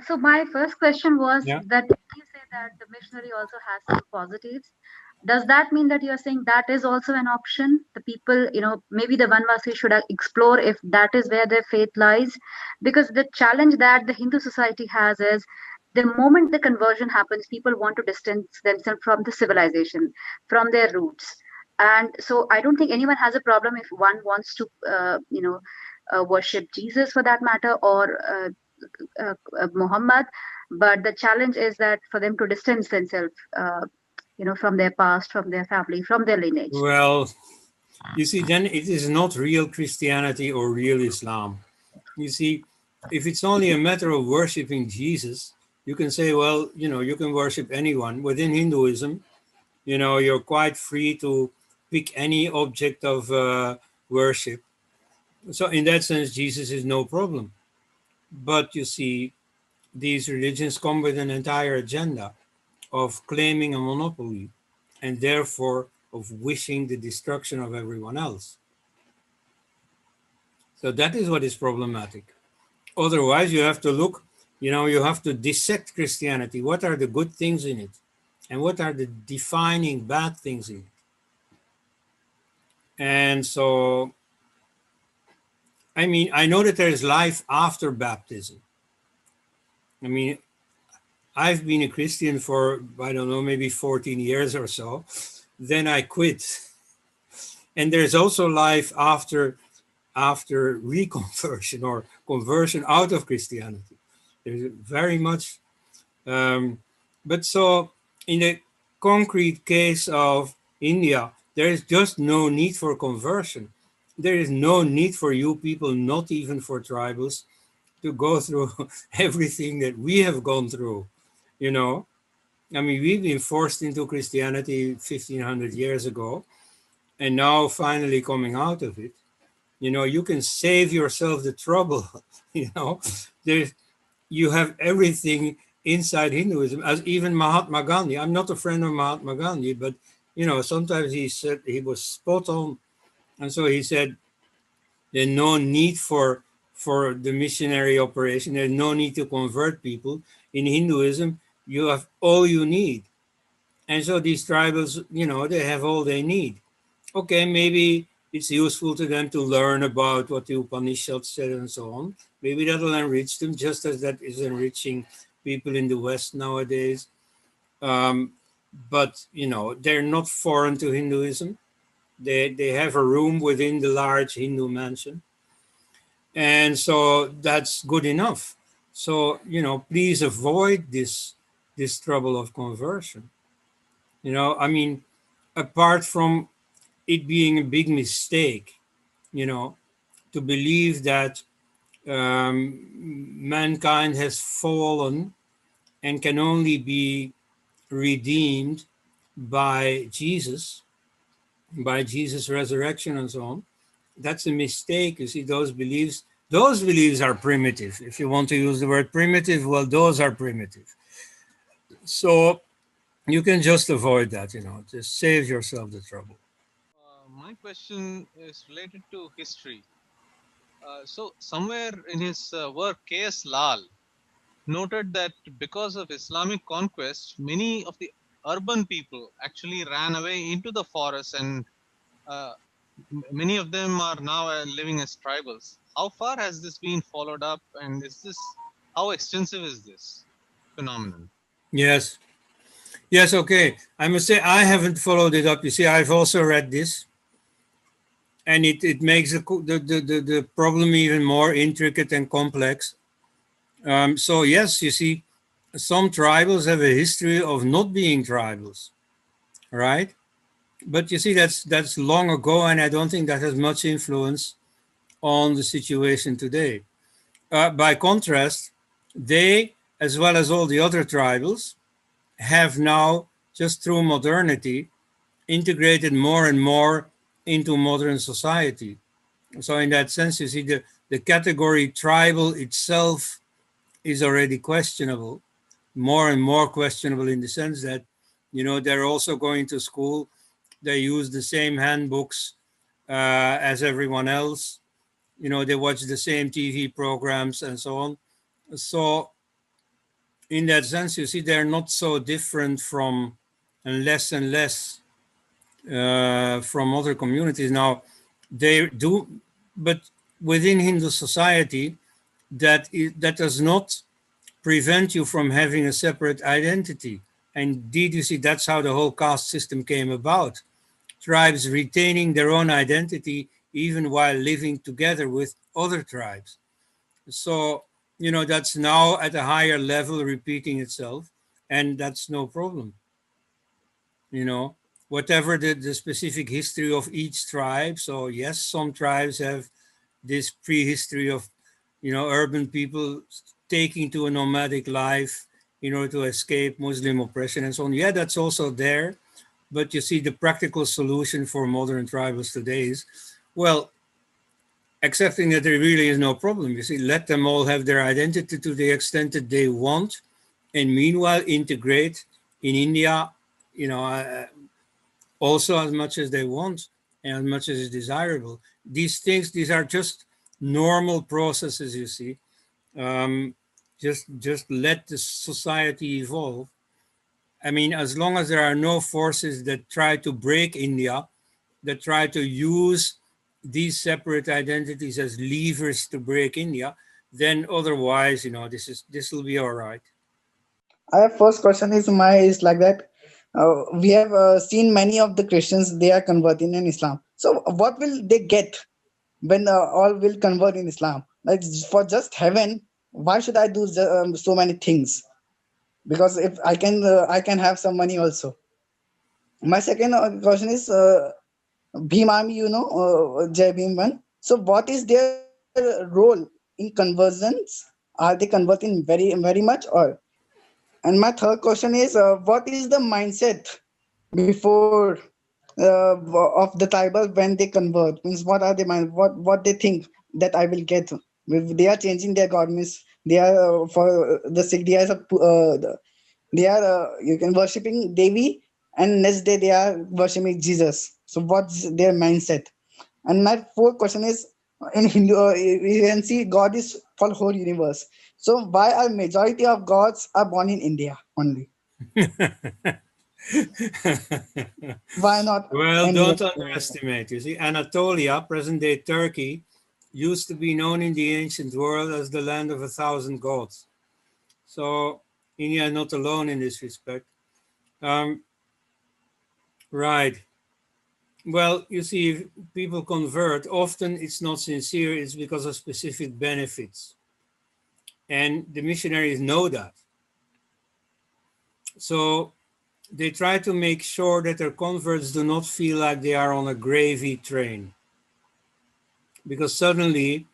So my first question was Yeah. that you say that the missionary also has some positives. Does that mean that you're saying that is also an option? The people, maybe the Vanvasi should explore if that is where their faith lies. Because the challenge that the Hindu society has is the moment the conversion happens, people want to distance themselves from the civilization, from their roots. And so I don't think anyone has a problem if one wants to, worship Jesus for that matter, or Muhammad, but the challenge is that for them to distance themselves, from their past, from their family, from their lineage. Well, you see, then it is not real Christianity or real Islam. You see, if it's only a matter of worshiping Jesus, you can say, well, you can worship anyone. Within Hinduism, you're quite free to pick any object of worship. So in that sense, Jesus is no problem. But you see, these religions come with an entire agenda of claiming a monopoly and therefore of wishing the destruction of everyone else. So that is what is problematic. Otherwise, you have to look, you have to dissect Christianity. What are the good things in it? And what are the defining bad things in it? And so, I mean, I know that there is life after baptism. I mean, I've been a Christian for, I don't know, maybe 14 years or so. Then I quit. And there's also life after reconversion or conversion out of Christianity. There's very much, but so in the concrete case of India, there is just no need for conversion. There is no need for you people, not even for tribals, to go through everything that we have gone through, I mean, we've been forced into Christianity 1500 years ago, and now finally coming out of it. You can save yourself the trouble. You have everything inside Hinduism, as even Mahatma Gandhi. I'm not a friend of Mahatma Gandhi, but sometimes he said he was spot on, and so he said there's no need for the missionary operation. There's no need to convert people. In Hinduism, you have all you need, and so these tribals, they have all they need. Okay, maybe it's useful to them to learn about what the Upanishads said and so on. Maybe that'll enrich them, just as that is enriching people in the West nowadays. But, they're not foreign to Hinduism. They have a room within the large Hindu mansion. And so that's good enough. So, please avoid this trouble of conversion. I mean, apart from it being a big mistake, to believe that mankind has fallen and can only be redeemed by Jesus' resurrection and so on. That's a mistake. You see, those beliefs are primitive. If you want to use the word primitive, well, those are primitive. So you can just avoid that, just save yourself the trouble. My question is related to history. So somewhere in his work, K.S. Lal noted that because of Islamic conquest, many of the urban people actually ran away into the forest, and many of them are now living as tribals. How far has this been followed up, and how extensive is this phenomenon? Yes, okay. I must say I haven't followed it up. You see, I've also read this, and it makes the problem even more intricate and complex. So yes, you see, some tribals have a history of not being tribals, right? But you see, that's long ago, and I don't think that has much influence on the situation today. By contrast, they, as well as all the other tribals, have now, just through modernity, integrated more and more into modern society. So in that sense, you see, the category tribal itself is already questionable, more and more questionable, in the sense that, they're also going to school. They use the same handbooks as everyone else. They watch the same TV programs and so on. So in that sense, you see, they're not so different from, and less from other communities. Now, they do, but within Hindu society, that does not prevent you from having a separate identity. And indeed, you see, that's how the whole caste system came about. Tribes retaining their own identity even while living together with other tribes. So, that's now at a higher level repeating itself, and that's no problem. Whatever the specific history of each tribe. So yes, some tribes have this prehistory of, urban people taking to a nomadic life in order to escape Muslim oppression and so on. Yeah, that's also there. But you see, the practical solution for modern tribals today is, well, accepting that there really is no problem. You see, let them all have their identity to the extent that they want, and meanwhile integrate in India, also as much as they want and as much as is desirable. These things, these are just normal processes, you see. Just let the society evolve. I mean, as long as there are no forces that try to break India, that try to use these separate identities as levers to break India, then otherwise, this will be all right. Our first question is like that. We have seen many of the Christians, they are converting in Islam. So what will they get when all will convert in Islam? Like for just heaven, why should I do so many things? Because if I can have some money also. My second question is Bhim Army, Jai Bhim one. So what is their role in conversions? Are they converting very much or? And my third question is, what is the mindset before of the tribal when they convert? Means what are they mind? What they think that I will get? If they are changing their god, means they are for the Sikh. They are you can worshiping Devi, and next day they are worshiping Jesus. So what's their mindset? And my fourth question is, in Hindu, you can see God is for whole universe. So why are majority of gods are born in India only? Why not? Well, anywhere? don't underestimate. You see, Anatolia, present-day Turkey, used to be known in the ancient world as the land of 1,000 gods. So India is not alone in this respect. Right. Well, you see, if people convert, often it's not sincere, it's because of specific benefits. And the missionaries know that. So they try to make sure that their converts do not feel like they are on a gravy train. Because suddenly,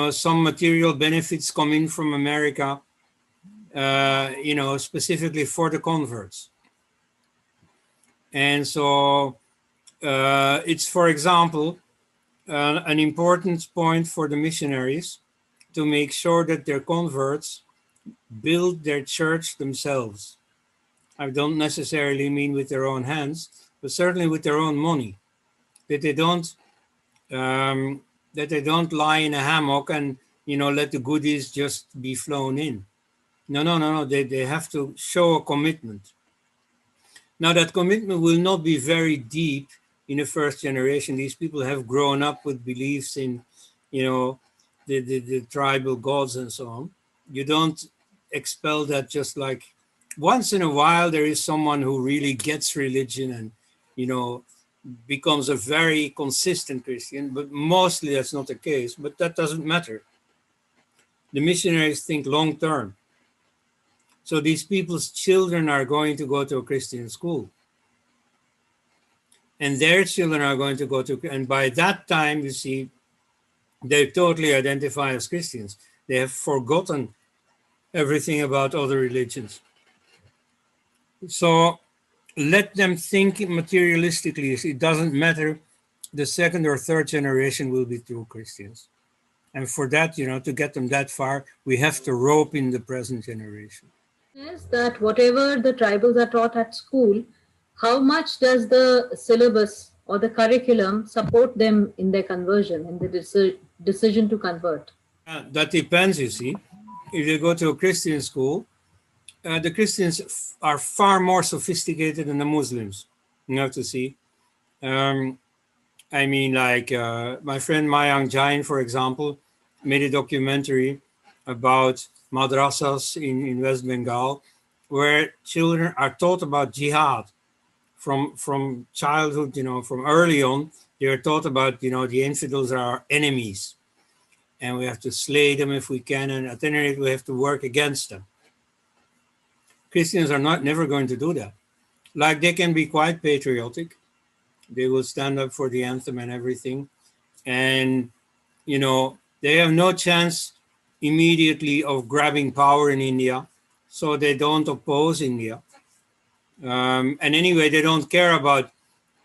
some material benefits come in from America, specifically for the converts. And so it's, for example, an important point for the missionaries to make sure that their converts build their church themselves. I don't necessarily mean with their own hands, but certainly with their own money. That they don't lie in a hammock and let the goodies just be flown in. No. They have to show a commitment. Now that commitment will not be very deep in the first generation. These people have grown up with beliefs in, the tribal gods and so on. You don't expel that just like once in a while there is someone who really gets religion and, becomes a very consistent Christian, but mostly that's not the case, but that doesn't matter. The missionaries think long term. So these people's children are going to go to a Christian school. And their children are going to go to, and by that time, you see, they totally identify as Christians. They have forgotten everything about other religions. So let them think materialistically. It doesn't matter. The second or third generation will be true Christians. And for that, to get them that far, we have to rope in the present generation. Is that whatever the tribals are taught at school, how much does the syllabus or the curriculum support them in their conversion, in the decision to convert? That depends, you see. If you go to a Christian school, the Christians are far more sophisticated than the Muslims. You have to see. My friend Mayank Jain, for example, made a documentary about madrasas in West Bengal, where children are taught about jihad from childhood, from early on. They are taught about, the infidels are our enemies, and we have to slay them if we can, and at any rate, we have to work against them. Christians are never going to do that. Like, they can be quite patriotic. They will stand up for the anthem and everything. And, they have no chance immediately of grabbing power in India. So they don't oppose India. And anyway, they don't care about,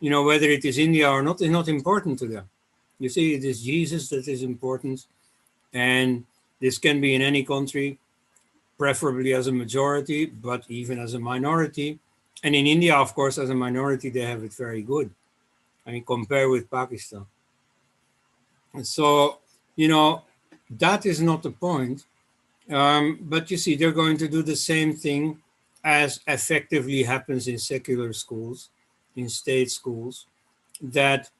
whether it is India or not. It's not important to them. You see, it is Jesus that is important. And this can be in any country, preferably as a majority, but even as a minority. And in India, of course, as a minority, they have it very good. I mean, compare with Pakistan. And so, you know, that is not the point. But you see, they're going to do the same thing as effectively happens in secular schools, in state schools, that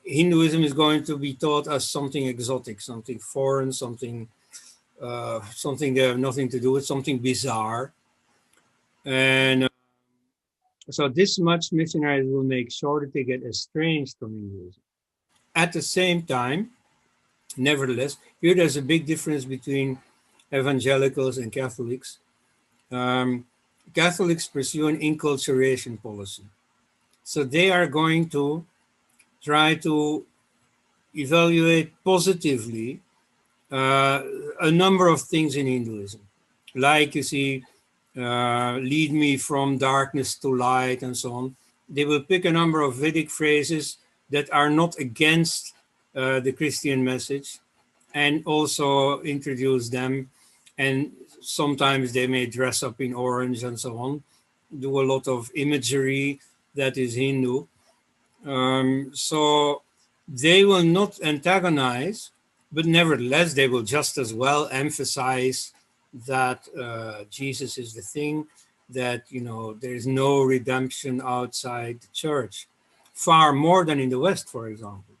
Hinduism is going to be taught as something exotic, something foreign, something something they have nothing to do with, something bizarre. And so this much missionaries will make sure that they get estranged from Hinduism. At the same time, nevertheless, here there's a big difference between evangelicals and Catholics. Catholics pursue an inculturation policy. So they are going to try to evaluate positively a number of things in Hinduism. Like, you see, lead me from darkness to light and so on. They will pick a number of Vedic phrases that are not against the Christian message and also introduce them. And sometimes they may dress up in orange and so on, do a lot of imagery that is Hindu. So they will not antagonize, but nevertheless, they will just as well emphasize that Jesus is the thing, that, you know, there is no redemption outside the church, far more than in the West, for example.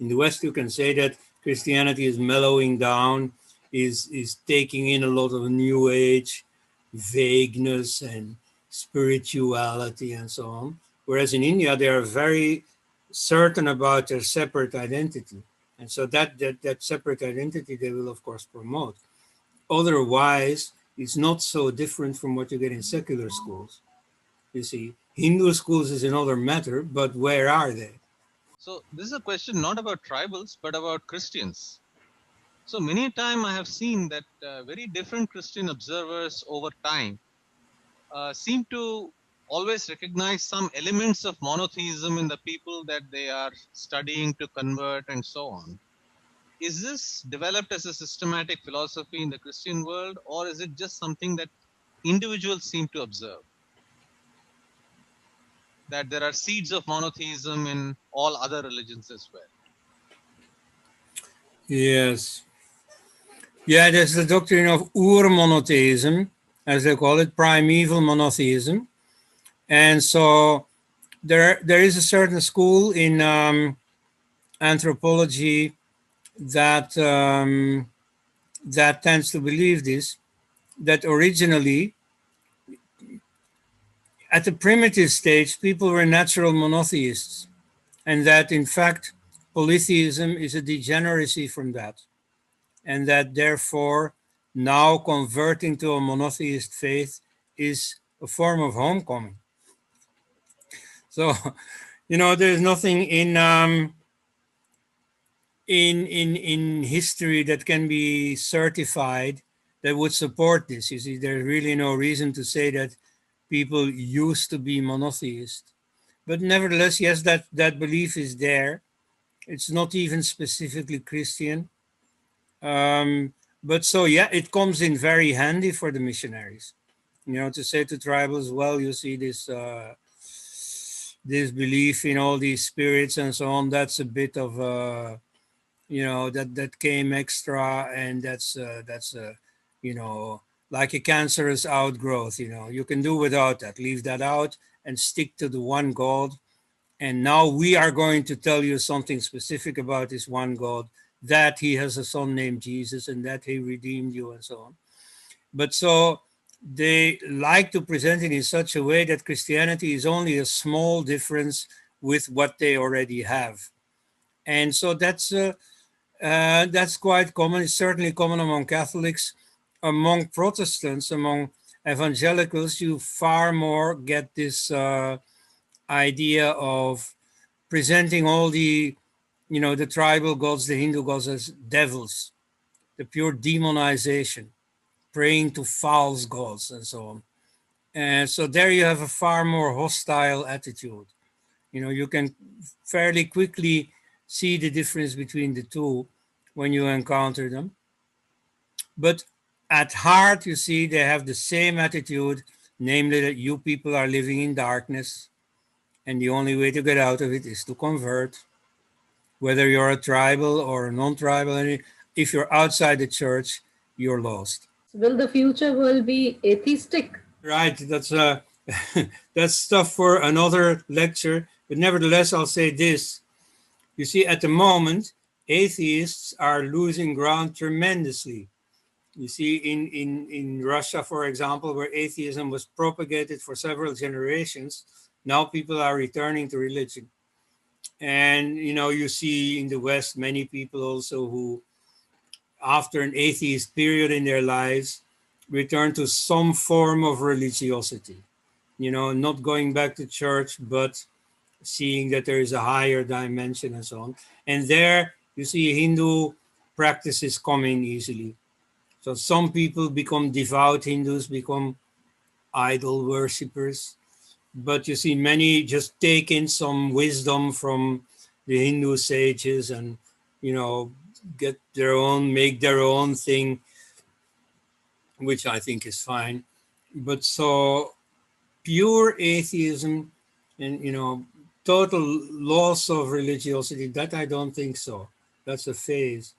In the West, you can say that Christianity is mellowing down, is taking in a lot of New Age vagueness and spirituality and so on. Whereas in India, they are very certain about their separate identity. And so that separate identity they will, of course, promote. Otherwise, it's not so different from what you get in secular schools. You see, Hindu schools is another matter, but where are they? So this is a question not about tribals, but about Christians. So many a time I have seen that very different Christian observers over time seem to always recognize some elements of monotheism in the people that they are studying to convert and so on. Is this developed as a systematic philosophy in the Christian world, or is it just something that individuals seem to observe? That there are seeds of monotheism in all other religions as well. Yes. Yeah, there's the doctrine of ur-monotheism, as they call it, primeval monotheism. And so there is a certain school in anthropology that that tends to believe this, that originally, at the primitive stage, people were natural monotheists, and that in fact, polytheism is a degeneracy from that, and that therefore now converting to a monotheist faith is a form of homecoming. So, you know, there's nothing in history that can be certified that would support this. You see, there's really no reason to say that people used to be monotheist. But nevertheless, yes, that belief is there. It's not even specifically Christian. But so, yeah, it comes in very handy for the missionaries. You know, to say to tribals, well, you see this this belief in all these spirits and so on, that's a bit of you know, that came extra, and that's you know, like a cancerous outgrowth. You know, you can do without that, leave that out and stick to the one God. And now we are going to tell you something specific about this one God, that he has a son named Jesus and that he redeemed you and so on. But so they like to present it in such a way that Christianity is only a small difference with what they already have. And so that's quite common. It's certainly common among Catholics. Among Protestants, among evangelicals, you far more get this idea of presenting all the, you know, the tribal gods, the Hindu gods, as devils, the pure demonization, praying to false gods and so on. And so there you have a far more hostile attitude. You know, you can fairly quickly see the difference between the two when you encounter them. But at heart, you see, they have the same attitude, namely that you people are living in darkness, and the only way to get out of it is to convert, whether you're a tribal or a non-tribal. And if you're outside the church, you're lost. Will the future world be atheistic? Right, that's that's stuff for another lecture. But nevertheless, I'll say this. You see, at the moment, atheists are losing ground tremendously. You see, in Russia, for example, where atheism was propagated for several generations, now people are returning to religion. And, you know, you see in the West many people also who, after an atheist period in their lives, return to some form of religiosity. You know, not going back to church, but seeing that there is a higher dimension and so on. And there you see Hindu practices come in easily. So some people become devout Hindus, become idol worshippers. But you see many just take in some wisdom from the Hindu sages and, you know, get their own, make their own thing, which I think is fine. But so pure atheism and, you know, total loss of religiosity, that I don't think so. That's a phase.